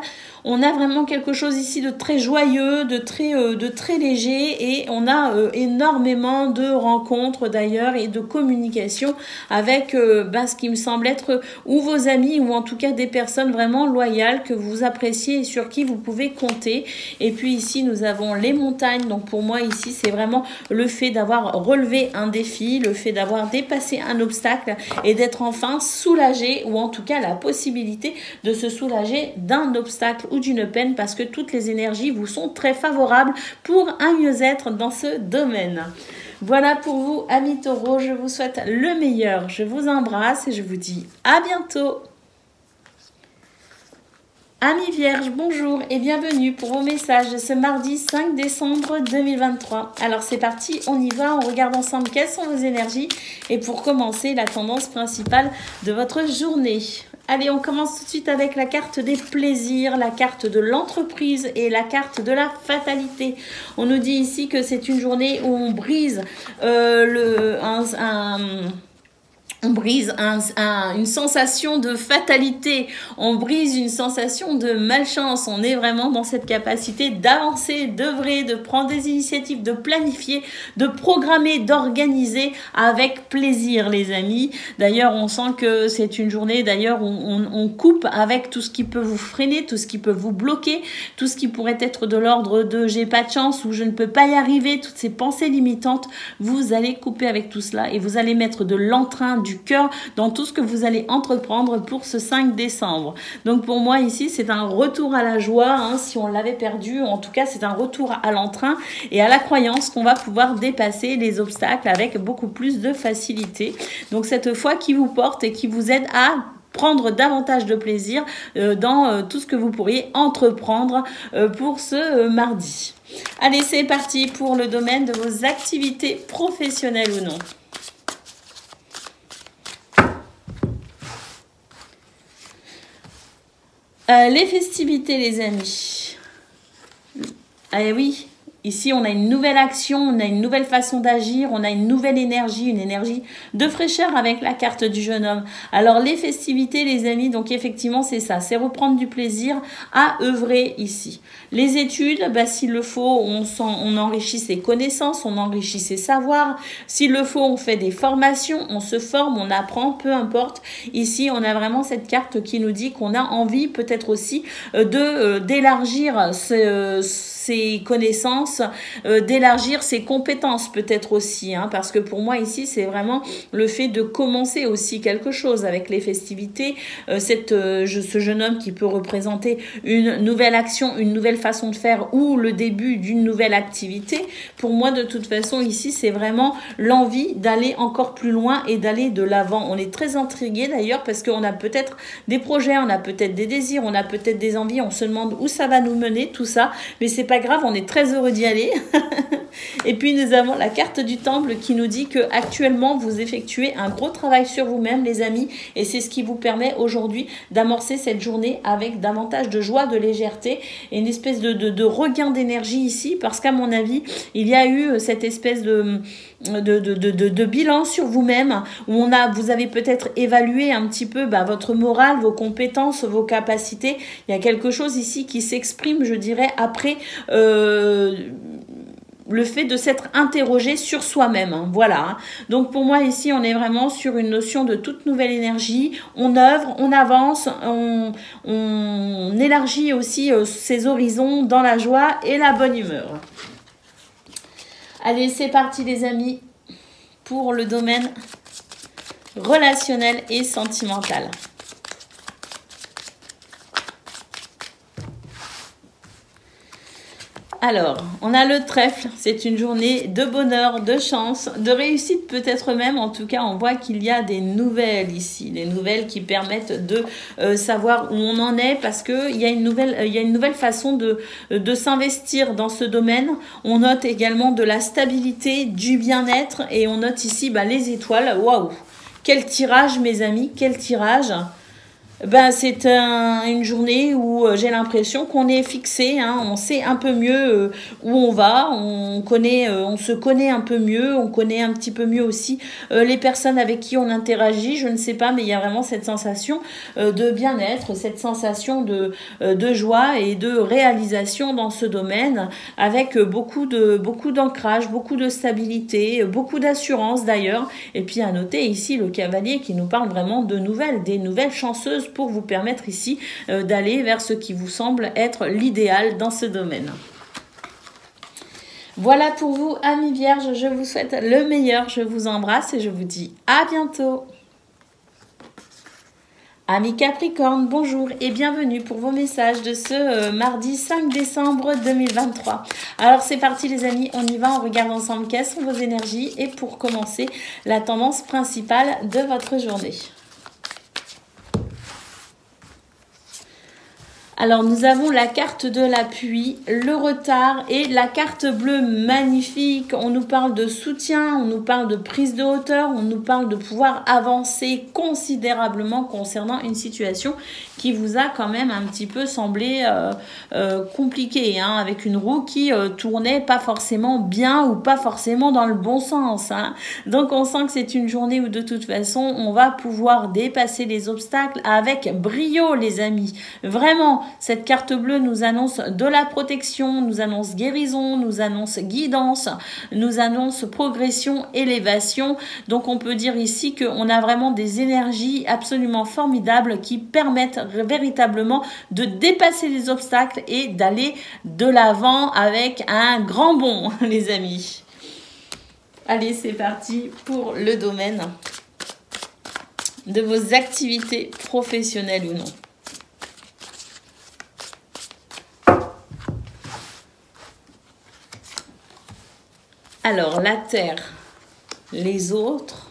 On a vraiment quelque chose ici de très joyeux, de très léger et on a énormément de rencontres d'ailleurs et de communication avec ce qui me semble être ou vos amis ou en tout cas des personnes vraiment loyales que vous appréciez et sur qui vous pouvez compter. Et puis ici nous avons les montagnes, donc pour moi ici c'est vraiment le fait d'avoir relevé un défi, le fait d'avoir dépassé un obstacle et d'être enfin soulagé ou en tout cas la possibilité de se soulager d'un obstacle ou d'une peine parce que toutes les énergies vous sont très favorables pour un mieux-être dans ce domaine. Voilà pour vous, amis taureaux, je vous souhaite le meilleur, je vous embrasse et je vous dis à bientôt. Amis vierges, bonjour et bienvenue pour vos messages de ce mardi 5 décembre 2023. Alors c'est parti, on y va, on regarde ensemble quelles sont vos énergies et pour commencer la tendance principale de votre journée. Allez, on commence tout de suite avec la carte des plaisirs, la carte de l'entreprise et la carte de la fatalité. On nous dit ici que c'est une journée où on brise on brise une sensation de fatalité, on brise une sensation de malchance, on est vraiment dans cette capacité d'avancer, d'œuvrer, de prendre des initiatives, de planifier, de programmer, d'organiser avec plaisir les amis. D'ailleurs on sent que c'est une journée d'ailleurs où on coupe avec tout ce qui peut vous freiner, tout ce qui peut vous bloquer, tout ce qui pourrait être de l'ordre de j'ai pas de chance ou je ne peux pas y arriver, toutes ces pensées limitantes, vous allez couper avec tout cela et vous allez mettre de l'entrain, du cœur dans tout ce que vous allez entreprendre pour ce 5 décembre. Donc pour moi ici c'est un retour à la joie, hein, si on l'avait perdu, en tout cas c'est un retour à l'entrain et à la croyance qu'on va pouvoir dépasser les obstacles avec beaucoup plus de facilité. Donc cette foi qui vous porte et qui vous aide à prendre davantage de plaisir dans tout ce que vous pourriez entreprendre pour ce mardi. Allez, c'est parti pour le domaine de vos activités professionnelles ou non. Les festivités, les amis. Eh oui, ici on a une nouvelle action, on a une nouvelle façon d'agir, on a une nouvelle énergie, une énergie de fraîcheur avec la carte du jeune homme. Alors les festivités, les amis, donc effectivement c'est ça, c'est reprendre du plaisir à œuvrer ici. Les études, s'il le faut, on enrichit ses connaissances, on enrichit ses savoirs. S'il le faut, on fait des formations, on se forme, on apprend, peu importe. Ici, on a vraiment cette carte qui nous dit qu'on a envie peut-être aussi d'élargir ses ses connaissances, d'élargir ses compétences peut-être aussi, hein, parce que pour moi ici c'est vraiment le fait de commencer aussi quelque chose avec les festivités, ce jeune homme qui peut représenter une nouvelle action, une nouvelle façon de faire ou le début d'une nouvelle activité. Pour moi de toute façon ici c'est vraiment l'envie d'aller encore plus loin et d'aller de l'avant. On est très intrigué d'ailleurs parce qu'on a peut-être des projets, on a peut-être des désirs, on a peut-être des envies, on se demande où ça va nous mener tout ça, mais c'est pas grave, on est très heureux d'y aller. Et puis nous avons la carte du temple qui nous dit que actuellement vous effectuez un gros travail sur vous-même les amis, et c'est ce qui vous permet aujourd'hui d'amorcer cette journée avec davantage de joie, de légèreté et une espèce de regain d'énergie ici, parce qu'à mon avis il y a eu cette espèce de bilan sur vous-même où vous avez peut-être évalué un petit peu votre morale, vos compétences, vos capacités. Il y a quelque chose ici qui s'exprime, je dirais, après le fait de s'être interrogé sur soi-même, hein, voilà. Hein. Donc pour moi ici on est vraiment sur une notion de toute nouvelle énergie, on œuvre, on avance, on élargit aussi ses horizons dans la joie et la bonne humeur. Allez, c'est parti les amis pour le domaine relationnel et sentimental. Alors, on a le trèfle, c'est une journée de bonheur, de chance, de réussite peut-être même. En tout cas, on voit qu'il y a des nouvelles ici, des nouvelles qui permettent de savoir où on en est, parce qu'il y a une nouvelle façon de s'investir dans ce domaine. On note également de la stabilité, du bien-être, et on note ici les étoiles. Waouh! Quel tirage mes amis, quel tirage! C'est une journée où j'ai l'impression qu'on est fixé, hein, on sait un peu mieux où on va, on se connaît un peu mieux, on connaît un petit peu mieux aussi les personnes avec qui on interagit, je ne sais pas, mais il y a vraiment cette sensation de bien-être, cette sensation de joie et de réalisation dans ce domaine, avec beaucoup d'ancrage, beaucoup de stabilité, beaucoup d'assurance d'ailleurs. Et puis à noter ici le cavalier qui nous parle vraiment de des nouvelles chanceuses pour vous permettre ici d'aller vers ce qui vous semble être l'idéal dans ce domaine. Voilà pour vous, amis vierges, je vous souhaite le meilleur, je vous embrasse et je vous dis à bientôt. Amis Capricorne, bonjour et bienvenue pour vos messages de ce mardi 5 décembre 2023. Alors c'est parti les amis, on y va, on regarde ensemble quelles sont vos énergies et pour commencer, la tendance principale de votre journée. Alors, nous avons la carte de l'appui, le retard et la carte bleue magnifique. On nous parle de soutien, on nous parle de prise de hauteur, on nous parle de pouvoir avancer considérablement concernant une situation qui vous a quand même un petit peu semblé compliquée, hein, avec une roue qui tournait pas forcément bien ou pas forcément dans le bon sens. Hein. Donc, on sent que c'est une journée où de toute façon, on va pouvoir dépasser les obstacles avec brio, les amis. Vraiment. Cette carte bleue nous annonce de la protection, nous annonce guérison, nous annonce guidance, nous annonce progression, élévation. Donc on peut dire ici qu'on a vraiment des énergies absolument formidables qui permettent véritablement de dépasser les obstacles et d'aller de l'avant avec un grand bond, les amis. Allez, c'est parti pour le domaine de vos activités professionnelles ou non. Alors, la terre, les autres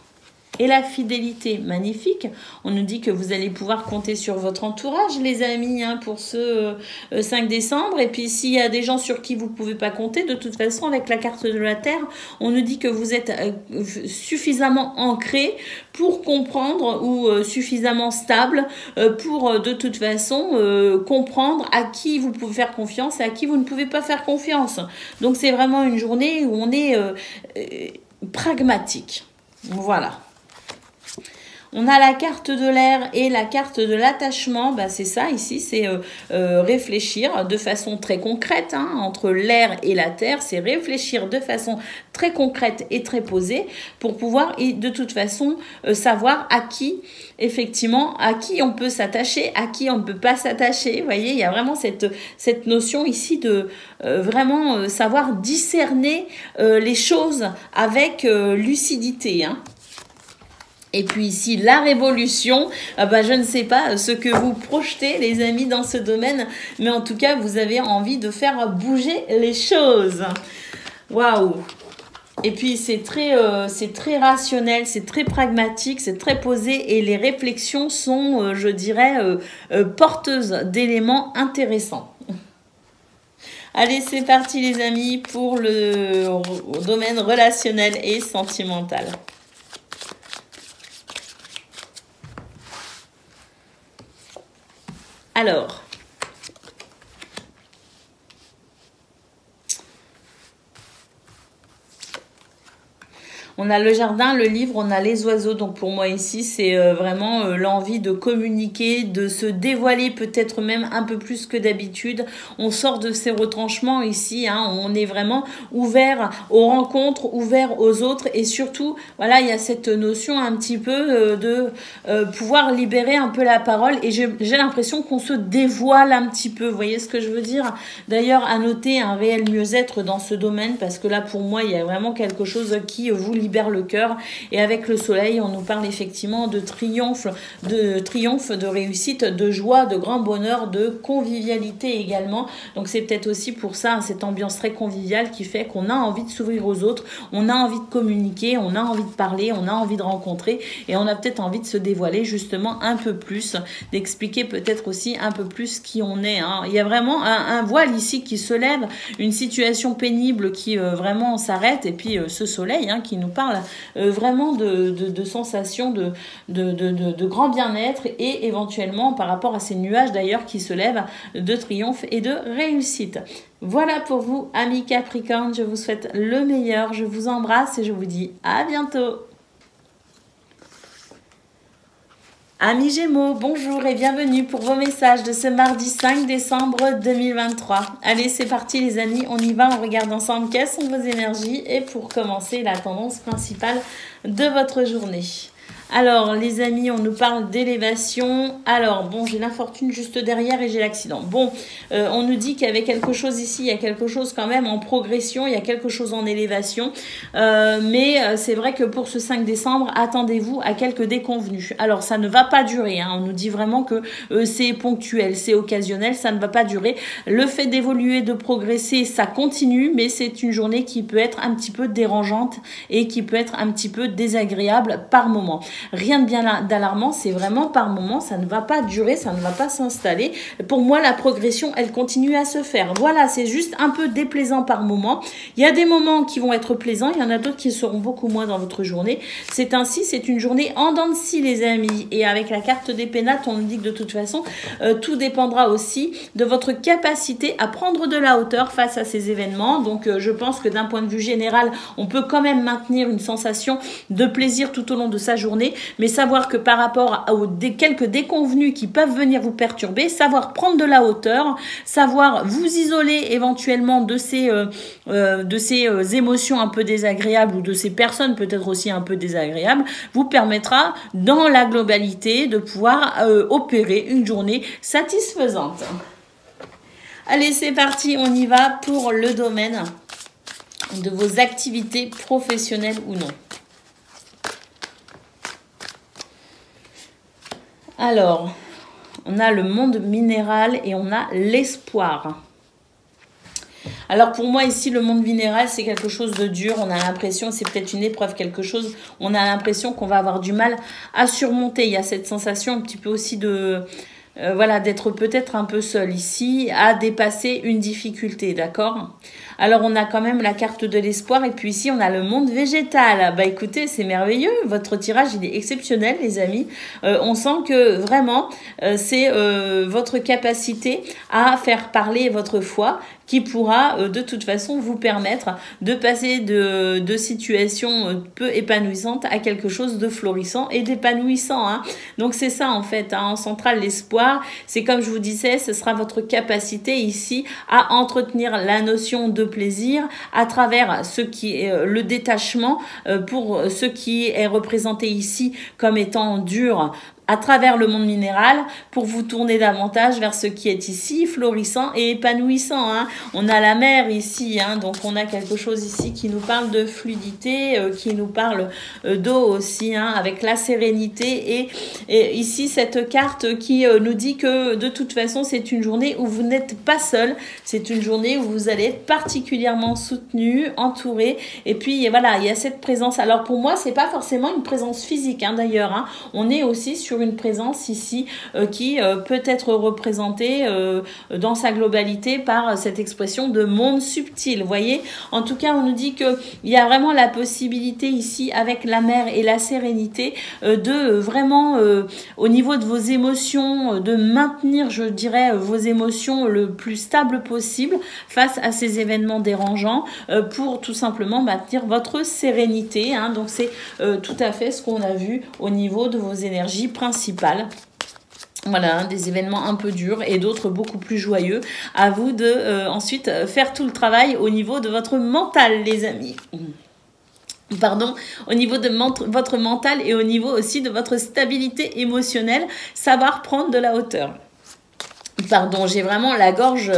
et la fidélité, magnifique. On nous dit que vous allez pouvoir compter sur votre entourage, les amis, hein, pour ce 5 décembre. Et puis, s'il y a des gens sur qui vous ne pouvez pas compter, de toute façon, avec la carte de la terre, on nous dit que vous êtes suffisamment ancré pour comprendre ou suffisamment stable pour, de toute façon, comprendre à qui vous pouvez faire confiance et à qui vous ne pouvez pas faire confiance. Donc, c'est vraiment une journée où on est pragmatique. Voilà. On a la carte de l'air et la carte de l'attachement. Bah, c'est ça ici, c'est réfléchir de façon très concrète entre l'air et la terre. C'est réfléchir de façon très concrète et très posée pour pouvoir de toute façon savoir à qui, effectivement, à qui on peut s'attacher, à qui on ne peut pas s'attacher. Vous voyez, il y a vraiment cette notion ici de vraiment savoir discerner les choses avec lucidité. Et puis ici, la révolution, je ne sais pas ce que vous projetez, les amis, dans ce domaine, mais en tout cas, vous avez envie de faire bouger les choses. Waouh! Et puis, c'est très rationnel, c'est très pragmatique, c'est très posé, et les réflexions sont, je dirais, porteuses d'éléments intéressants. Allez, c'est parti, les amis, pour le domaine relationnel et sentimental. Alors, on a le jardin, le livre, on a les oiseaux. Donc pour moi ici, c'est vraiment l'envie de communiquer, de se dévoiler peut-être même un peu plus que d'habitude. On sort de ces retranchements ici. On est vraiment ouvert aux rencontres, ouvert aux autres. Et surtout, voilà, il y a cette notion un petit peu de pouvoir libérer un peu la parole. Et j'ai l'impression qu'on se dévoile un petit peu. Vous voyez ce que je veux dire? D'ailleurs, à noter un réel mieux-être dans ce domaine. Parce que là, pour moi, il y a vraiment quelque chose qui vous libère le cœur. Et avec le soleil, on nous parle effectivement de triomphe, de réussite, de joie, de grand bonheur, de convivialité également. Donc c'est peut-être aussi pour ça, cette ambiance très conviviale qui fait qu'on a envie de s'ouvrir aux autres, on a envie de communiquer, on a envie de parler, on a envie de rencontrer, et on a peut-être envie de se dévoiler justement un peu plus, d'expliquer peut-être aussi un peu plus qui on est. Il y a vraiment un voile ici qui se lève, une situation pénible qui vraiment s'arrête, et puis ce soleil qui nous parle vraiment de sensations de grand bien-être, et éventuellement par rapport à ces nuages d'ailleurs qui se lèvent, de triomphe et de réussite. Voilà pour vous, amis Capricorne, je vous souhaite le meilleur, je vous embrasse et je vous dis à bientôt. Amis Gémeaux, bonjour et bienvenue pour vos messages de ce mardi 5 décembre 2023. Allez, c'est parti les amis, on y va, on regarde ensemble quelles sont vos énergies et pour commencer, la tendance principale de votre journée. Alors, les amis, on nous parle d'élévation. Alors, bon, j'ai l'infortune juste derrière et j'ai l'accident. Bon, on nous dit qu'il y avait quelque chose ici, il y a quelque chose quand même en progression, il y a quelque chose en élévation. Mais c'est vrai que pour ce 5 décembre, attendez-vous à quelques déconvenus. Alors, ça ne va pas durer. On nous dit vraiment que c'est ponctuel, c'est occasionnel, ça ne va pas durer. Le fait d'évoluer, de progresser, ça continue, mais c'est une journée qui peut être un petit peu dérangeante et qui peut être un petit peu désagréable par moment. Rien de bien d'alarmant, c'est vraiment par moment, ça ne va pas durer, ça ne va pas s'installer. Pour moi, la progression, elle continue à se faire. Voilà, c'est juste un peu déplaisant par moment. Il y a des moments qui vont être plaisants, il y en a d'autres qui seront beaucoup moins dans votre journée. C'est ainsi, c'est une journée en dents de scie, les amis. Et avec la carte des pénates, on nous dit que de toute façon, tout dépendra aussi de votre capacité à prendre de la hauteur face à ces événements. Donc, je pense que d'un point de vue général, on peut quand même maintenir une sensation de plaisir tout au long de sa journée. Mais savoir que par rapport aux quelques déconvenus qui peuvent venir vous perturber, savoir prendre de la hauteur, savoir vous isoler éventuellement de ces émotions un peu désagréables ou de ces personnes peut-être aussi un peu désagréables, vous permettra dans la globalité de pouvoir opérer une journée satisfaisante. Allez, c'est parti, on y va pour le domaine de vos activités professionnelles ou non. Alors, on a le monde minéral et on a l'espoir. Alors pour moi ici, le monde minéral, c'est quelque chose de dur. On a l'impression, c'est peut-être une épreuve, quelque chose, on a l'impression qu'on va avoir du mal à surmonter. Il y a cette sensation un petit peu aussi de... voilà, d'être peut-être un peu seul ici, à dépasser une difficulté, d'accord? Alors, on a quand même la carte de l'espoir. Et puis ici, on a le monde végétal. Bah écoutez, c'est merveilleux. Votre tirage, il est exceptionnel, les amis. On sent que vraiment, c'est votre capacité à faire parler votre foi qui pourra de toute façon vous permettre de passer de situations peu épanouissantes à quelque chose de florissant et d'épanouissant. Hein. Donc c'est ça en fait, hein, en centrale l'espoir, c'est comme je vous disais, ce sera votre capacité ici à entretenir la notion de plaisir à travers ce qui est le détachement pour ce qui est représenté ici comme étant dur, à travers le monde minéral pour vous tourner davantage vers ce qui est ici florissant et épanouissant. Hein. On a la mer ici, hein, donc on a quelque chose ici qui nous parle de fluidité, qui nous parle d'eau aussi, hein, avec la sérénité. Et ici, cette carte qui nous dit que de toute façon, c'est une journée où vous n'êtes pas seul. C'est une journée où vous allez être particulièrement soutenu, entouré. Et puis voilà, il y a cette présence. Alors pour moi, c'est pas forcément une présence physique, hein, d'ailleurs. Hein. On est aussi sur une présence ici qui peut être représentée dans sa globalité par cette expression de monde subtil. Vous voyez, en tout cas, on nous dit qu'il y a vraiment la possibilité ici avec la mer et la sérénité de vraiment au niveau de vos émotions, de maintenir, je dirais, vos émotions le plus stable possible face à ces événements dérangeants pour tout simplement maintenir votre sérénité. Hein. Donc c'est tout à fait ce qu'on a vu au niveau de vos énergies principales. Voilà, hein, des événements un peu durs et d'autres beaucoup plus joyeux. À vous de ensuite faire tout le travail au niveau de votre mental, les amis. Pardon, au niveau de votre mental et au niveau aussi de votre stabilité émotionnelle, savoir prendre de la hauteur. Pardon, j'ai vraiment la gorge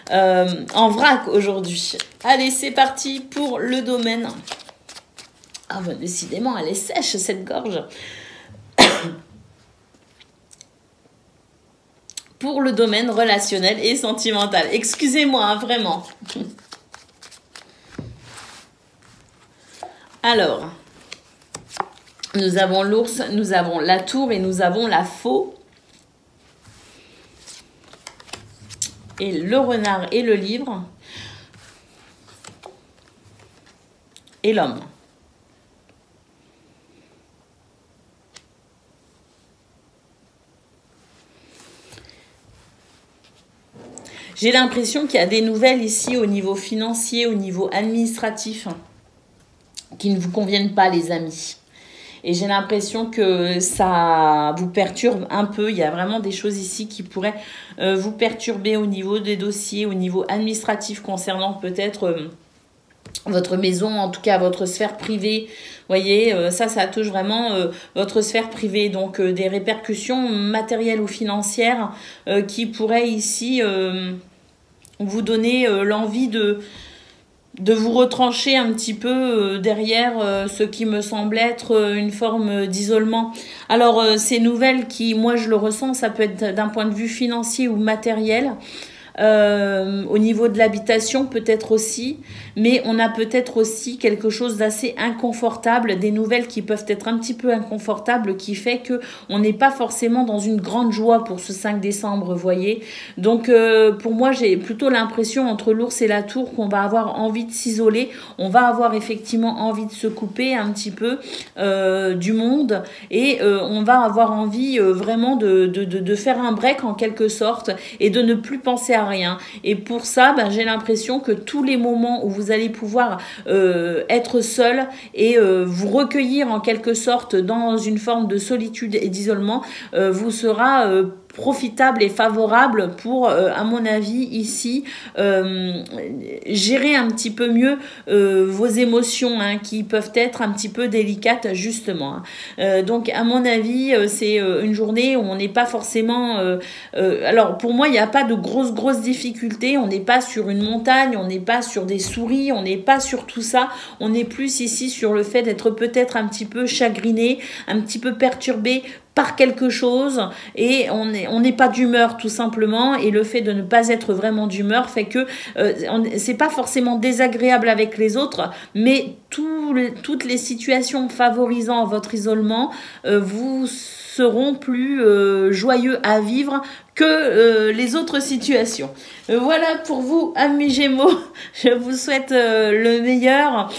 en vrac aujourd'hui. Allez, c'est parti pour le domaine. Ah, bah, décidément, elle est sèche, cette gorge. Pour le domaine relationnel et sentimental. Excusez-moi, hein, vraiment. Alors, nous avons l'ours, nous avons la tour et nous avons la faux. Et le renard et le livre. Et l'homme. J'ai l'impression qu'il y a des nouvelles ici au niveau financier, au niveau administratif, qui ne vous conviennent pas, les amis. Et j'ai l'impression que ça vous perturbe un peu. Il y a vraiment des choses ici qui pourraient vous perturber au niveau des dossiers, au niveau administratif concernant peut-être votre maison, en tout cas votre sphère privée. Vous voyez, ça touche vraiment votre sphère privée. Donc des répercussions matérielles ou financières qui pourraient ici vous donner l'envie de vous retrancher un petit peu derrière ce qui me semble être une forme d'isolement. Alors, ces nouvelles qui, moi, je le ressens, ça peut être d'un point de vue financier ou matériel. Au niveau de l'habitation peut-être aussi, mais on a peut-être aussi quelque chose d'assez inconfortable, des nouvelles qui peuvent être un petit peu inconfortables, qui fait que on n'est pas forcément dans une grande joie pour ce 5 décembre, vous voyez. Donc pour moi, j'ai plutôt l'impression entre l'ours et la tour qu'on va avoir envie de s'isoler, on va avoir effectivement envie de se couper un petit peu du monde et on va avoir envie vraiment de faire un break en quelque sorte et de ne plus penser à rien. Et pour ça, j'ai l'impression que tous les moments où vous allez pouvoir être seul et vous recueillir en quelque sorte dans une forme de solitude et d'isolement vous sera profitable et favorable pour, à mon avis, ici, gérer un petit peu mieux vos émotions hein, qui peuvent être un petit peu délicates, justement. Donc, à mon avis, c'est une journée où on n'est pas forcément... alors, pour moi, il n'y a pas de grosses difficultés. On n'est pas sur une montagne, on n'est pas sur des souris, on n'est pas sur tout ça. On est plus ici sur le fait d'être peut-être un petit peu chagriné, un petit peu perturbé par quelque chose et on n'est pas d'humeur tout simplement, et le fait de ne pas être vraiment d'humeur fait que c'est pas forcément désagréable avec les autres, mais toutes les situations favorisant votre isolement vous seront plus joyeux à vivre que les autres situations. Voilà pour vous, amis Gémeaux. Je vous souhaite le meilleur.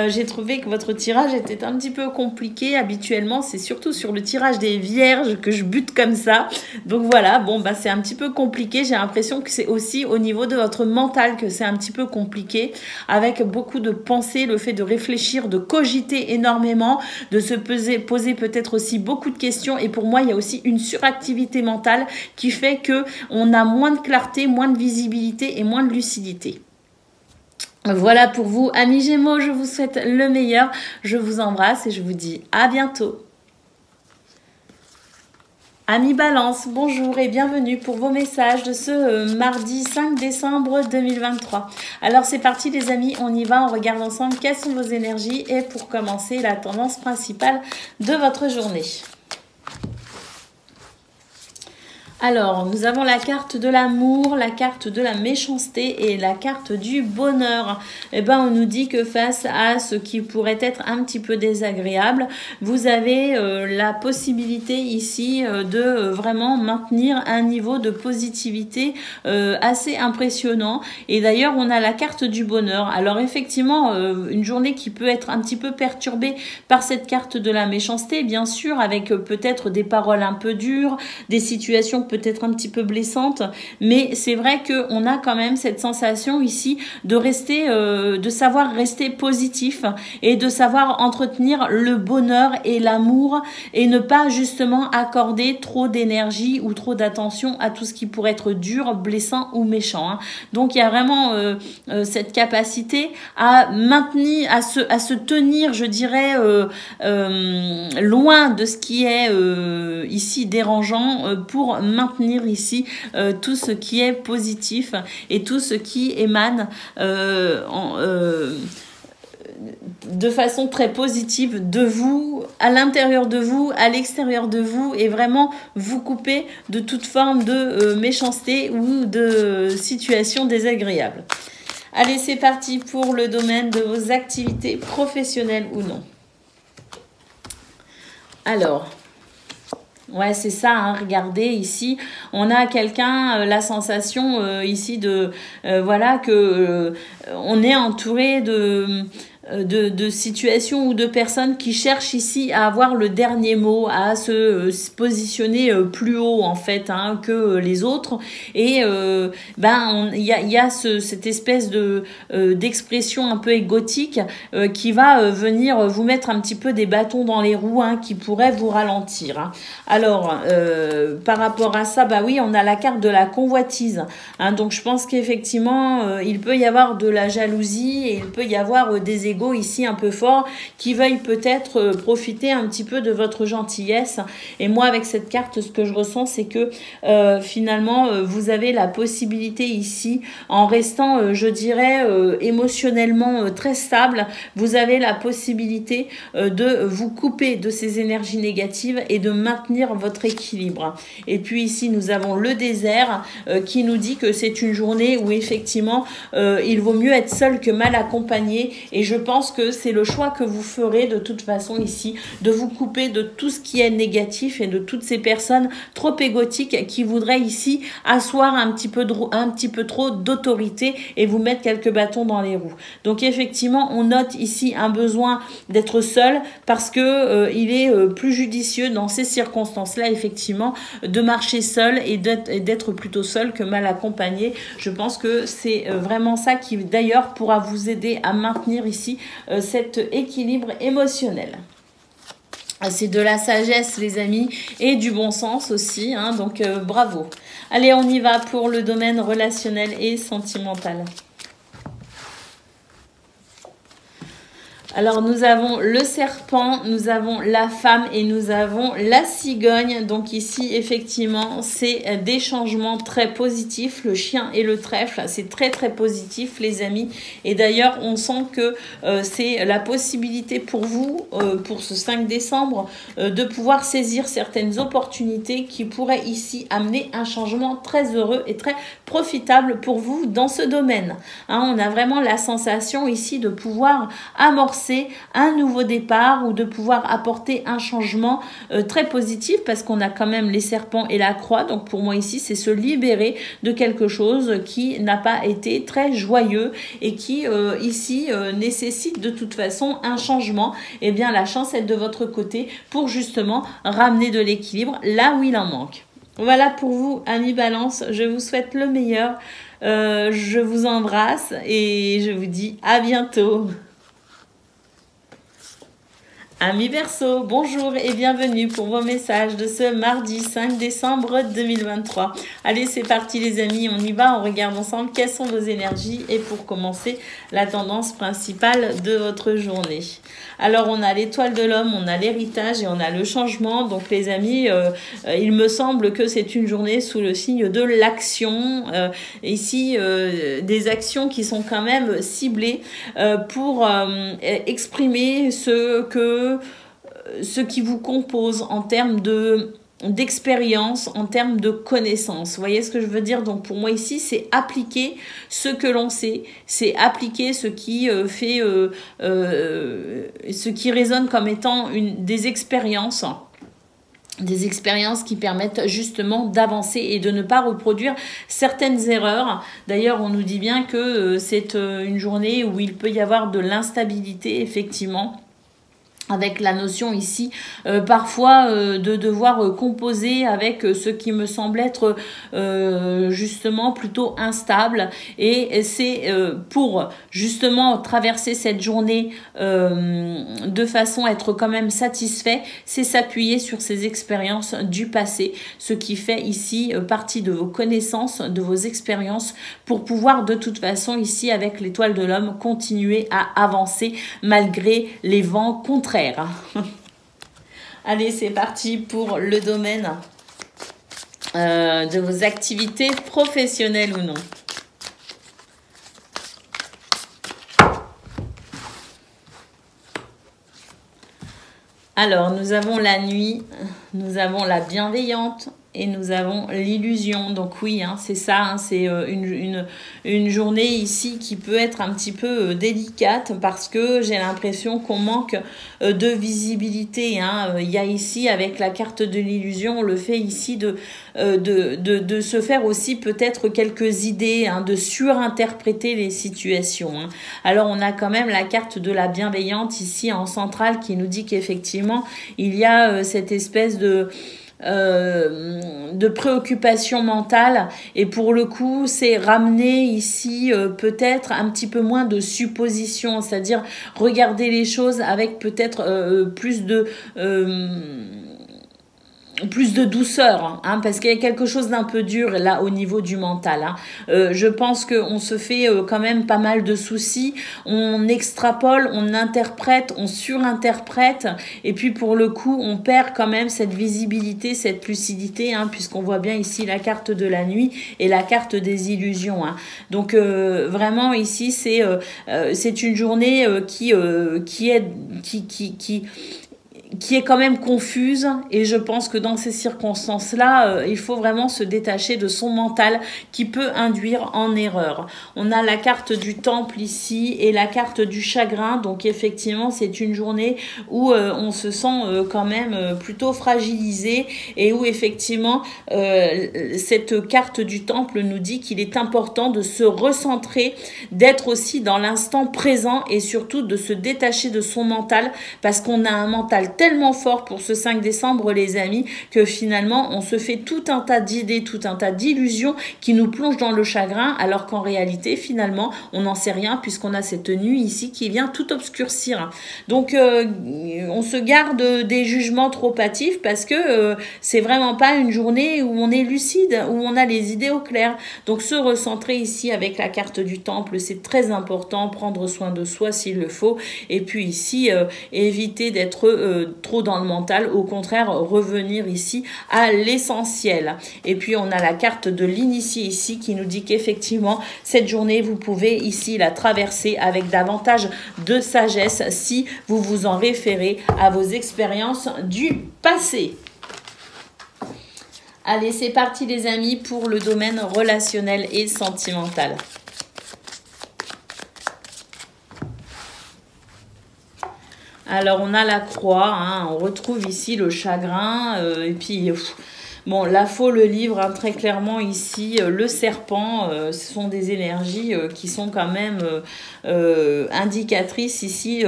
J'ai trouvé que votre tirage était un petit peu compliqué. Habituellement, c'est surtout sur le tirage des Vierges que je bute comme ça. Donc voilà, bon, bah, c'est un petit peu compliqué. J'ai l'impression que c'est aussi au niveau de votre mental que c'est un petit peu compliqué, avec beaucoup de pensées, le fait de réfléchir, de cogiter énormément, de se poser peut-être aussi beaucoup de questions. Et pour moi, il y a aussi une suractivité mentale qui fait que on a moins de clarté, moins de visibilité et moins de lucidité. Voilà pour vous, amis Gémeaux, je vous souhaite le meilleur, je vous embrasse et je vous dis à bientôt. Amis Balance, bonjour et bienvenue pour vos messages de ce mardi 5 décembre 2023. Alors c'est parti les amis, on y va, on regarde ensemble quelles sont vos énergies et pour commencer la tendance principale de votre journée. Alors, nous avons la carte de l'amour, la carte de la méchanceté et la carte du bonheur. Eh ben, on nous dit que face à ce qui pourrait être un petit peu désagréable, vous avez la possibilité ici de vraiment maintenir un niveau de positivité assez impressionnant. Et d'ailleurs, on a la carte du bonheur. Alors, effectivement, une journée qui peut être un petit peu perturbée par cette carte de la méchanceté, bien sûr, avec peut-être des paroles un peu dures, des situations peut-être un petit peu blessante, mais c'est vrai qu'on a quand même cette sensation ici de rester, de savoir rester positif et de savoir entretenir le bonheur et l'amour et ne pas justement accorder trop d'énergie ou trop d'attention à tout ce qui pourrait être dur, blessant ou méchant. Hein. Donc il y a vraiment cette capacité à maintenir, à se tenir, je dirais, loin de ce qui est ici dérangeant pour maintenir ici tout ce qui est positif et tout ce qui émane de façon très positive de vous, à l'intérieur de vous, à l'extérieur de vous, et vraiment vous couper de toute forme de méchanceté ou de situation désagréable. Allez, c'est parti pour le domaine de vos activités professionnelles ou non. Alors, ouais, c'est ça, hein, regardez ici, on a quelqu'un, la sensation ici de, voilà, que on est entouré de situations ou de personnes qui cherchent ici à avoir le dernier mot, à se positionner plus haut en fait hein, que les autres. Et ben il y a cette espèce de d'expression un peu égotique qui va venir vous mettre un petit peu des bâtons dans les roues, hein, qui pourrait vous ralentir. Hein. Alors par rapport à ça, bah oui, on a la carte de la convoitise. Hein, donc je pense qu'effectivement il peut y avoir de la jalousie et il peut y avoir des égos ici un peu fort qui veuillent peut-être profiter un petit peu de votre gentillesse. Et moi avec cette carte, ce que je ressens, c'est que finalement vous avez la possibilité ici, en restant je dirais émotionnellement très stable, vous avez la possibilité de vous couper de ces énergies négatives et de maintenir votre équilibre. Et puis ici nous avons le désert qui nous dit que c'est une journée où effectivement il vaut mieux être seul que mal accompagné, et je pense que c'est le choix que vous ferez de toute façon ici, de vous couper de tout ce qui est négatif et de toutes ces personnes trop égotiques qui voudraient ici asseoir un petit peu trop d'autorité et vous mettre quelques bâtons dans les roues. Donc effectivement, on note ici un besoin d'être seul parce que il est plus judicieux dans ces circonstances-là, effectivement, de marcher seul et d'être plutôt seul que mal accompagné. Je pense que c'est vraiment ça qui d'ailleurs pourra vous aider à maintenir ici cet équilibre émotionnel. C'est de la sagesse les amis et du bon sens aussi, hein, donc bravo. Allez, on y va pour le domaine relationnel et sentimental. Alors, nous avons le serpent, nous avons la femme et nous avons la cigogne. Donc ici, effectivement, c'est des changements très positifs. Le chien et le trèfle, c'est très, très positif, les amis. Et d'ailleurs, on sent que c'est la possibilité pour vous, pour ce 5 décembre, de pouvoir saisir certaines opportunités qui pourraient ici amener un changement très heureux et très profitable pour vous dans ce domaine. Hein, on a vraiment la sensation ici de pouvoir amorcer un nouveau départ ou de pouvoir apporter un changement très positif parce qu'on a quand même les serpents et la croix. Donc pour moi ici, c'est se libérer de quelque chose qui n'a pas été très joyeux et qui ici nécessite de toute façon un changement. Eh bien, la chance est de votre côté pour justement ramener de l'équilibre là où il en manque. Voilà pour vous, amis Balance. Je vous souhaite le meilleur. Je vous embrasse et je vous dis à bientôt. Amis Verseau, bonjour et bienvenue pour vos messages de ce mardi 5 décembre 2023. Allez, c'est parti les amis, on y va, on regarde ensemble quelles sont vos énergies et pour commencer, la tendance principale de votre journée. Alors, on a l'étoile de l'homme, on a l'héritage et on a le changement. Donc les amis, il me semble que c'est une journée sous le signe de l'action. Ici, des actions qui sont quand même ciblées pour exprimer ce qui vous compose en termes d'expérience, en termes de connaissances. Vous voyez ce que je veux dire? Donc pour moi ici, c'est appliquer ce que l'on sait, c'est appliquer ce qui ce qui résonne comme étant des expériences qui permettent justement d'avancer et de ne pas reproduire certaines erreurs. D'ailleurs, on nous dit bien que c'est une journée où il peut y avoir de l'instabilité, effectivement, avec la notion ici parfois de devoir composer avec ce qui me semble être justement plutôt instable et c'est pour justement traverser cette journée de façon à être quand même satisfait, c'est s'appuyer sur ces expériences du passé, ce qui fait ici partie de vos connaissances, de vos expériences pour pouvoir de toute façon ici avec l'étoile de l'homme continuer à avancer malgré les vents contraires. Allez, c'est parti pour le domaine de vos activités professionnelles ou non. Alors, nous avons la nuit, nous avons la bienveillante et nous avons l'illusion. Donc oui, hein, c'est ça, hein, c'est une journée ici qui peut être un petit peu délicate parce que j'ai l'impression qu'on manque de visibilité. Hein. Il y a ici, avec la carte de l'illusion, le fait ici de se faire aussi peut-être quelques idées, hein, de surinterpréter les situations. Hein. Alors, on a quand même la carte de la bienveillante ici en centrale qui nous dit qu'effectivement, il y a cette espèce de préoccupation mentale et pour le coup c'est ramener ici peut-être un petit peu moins de supposition, c'est-à-dire regarder les choses avec peut-être plus de douceur, hein, parce qu'il y a quelque chose d'un peu dur là au niveau du mental. Hein. Je pense qu'on se fait quand même pas mal de soucis, on extrapole, on interprète, on surinterprète, et puis pour le coup, on perd quand même cette visibilité, cette lucidité, hein, puisqu'on voit bien ici la carte de la nuit et la carte des illusions. Hein. Donc vraiment ici, c'est une journée qui est quand même confuse et je pense que dans ces circonstances-là, il faut vraiment se détacher de son mental qui peut induire en erreur. On a la carte du temple ici et la carte du chagrin, donc effectivement c'est une journée où on se sent quand même plutôt fragilisé et où effectivement cette carte du temple nous dit qu'il est important de se recentrer, d'être aussi dans l'instant présent et surtout de se détacher de son mental parce qu'on a un mental tellement fort pour ce 5 décembre, les amis, que finalement, on se fait tout un tas d'idées, tout un tas d'illusions qui nous plongent dans le chagrin, alors qu'en réalité, finalement, on n'en sait rien puisqu'on a cette nuit ici qui vient tout obscurcir. Donc, on se garde des jugements trop hâtifs parce que c'est vraiment pas une journée où on est lucide, où on a les idées au clair. Donc, se recentrer ici avec la carte du temple, c'est très important, prendre soin de soi s'il le faut. Et puis ici, éviter d'être trop dans le mental, au contraire, revenir ici à l'essentiel. Et puis, on a la carte de l'initié ici qui nous dit qu'effectivement, cette journée, vous pouvez ici la traverser avec davantage de sagesse si vous vous en référez à vos expériences du passé. Allez, c'est parti les amis pour le domaine relationnel et sentimental. Alors, on a la croix, hein, on retrouve ici le chagrin, et puis... Bon, la faux, le livre, hein, très clairement ici, le serpent, ce sont des énergies qui sont quand même indicatrices ici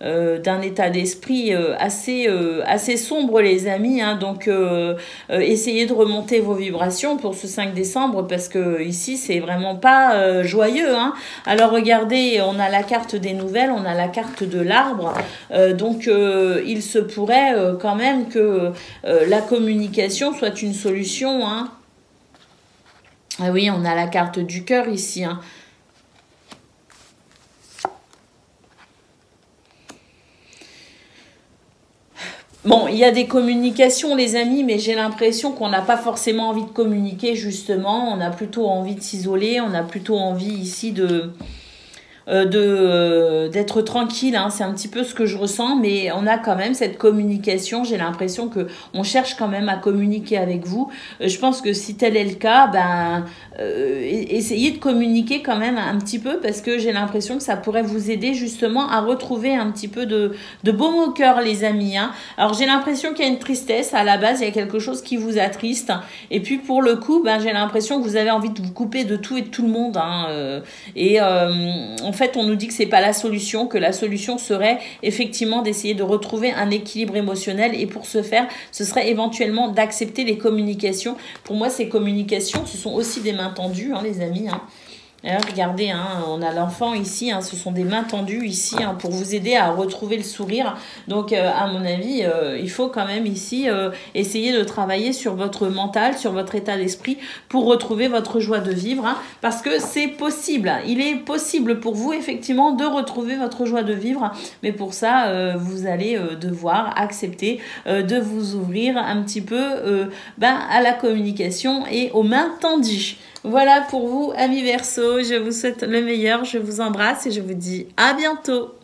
d'un état d'esprit assez sombre, les amis. Hein, donc, essayez de remonter vos vibrations pour ce 5 décembre parce que ici, c'est vraiment pas joyeux. Hein. Alors, regardez, on a la carte des nouvelles, on a la carte de l'arbre. Donc, il se pourrait quand même que la communication soit une solution. Hein. Ah oui, on a la carte du cœur ici. Hein. Bon, il y a des communications, les amis, mais j'ai l'impression qu'on n'a pas forcément envie de communiquer, justement. On a plutôt envie de s'isoler. On a plutôt envie ici d'être tranquille, hein. C'est un petit peu ce que je ressens, mais on a quand même cette communication. J'ai l'impression que on cherche quand même à communiquer avec vous. Je pense que si tel est le cas, essayez de communiquer quand même un petit peu parce que j'ai l'impression que ça pourrait vous aider justement à retrouver un petit peu de baume au cœur, les amis. Hein. Alors j'ai l'impression qu'il y a une tristesse à la base, il y a quelque chose qui vous attriste. Et puis pour le coup, j'ai l'impression que vous avez envie de vous couper de tout et de tout le monde. Hein. En fait, on nous dit que c'est pas la solution, que la solution serait effectivement d'essayer de retrouver un équilibre émotionnel. Et pour ce faire, ce serait éventuellement d'accepter les communications. Pour moi, ces communications, ce sont aussi des mains tendues, hein, les amis. Hein. Alors, regardez, hein, on a l'enfant ici, hein, ce sont des mains tendues ici hein, pour vous aider à retrouver le sourire. Donc, à mon avis, il faut quand même ici essayer de travailler sur votre mental, sur votre état d'esprit pour retrouver votre joie de vivre. Hein, parce que c'est possible, il est possible pour vous effectivement de retrouver votre joie de vivre. Mais pour ça, vous allez devoir accepter de vous ouvrir un petit peu à la communication et aux mains tendues. Voilà pour vous, amis Verseau. Je vous souhaite le meilleur. Je vous embrasse et je vous dis à bientôt.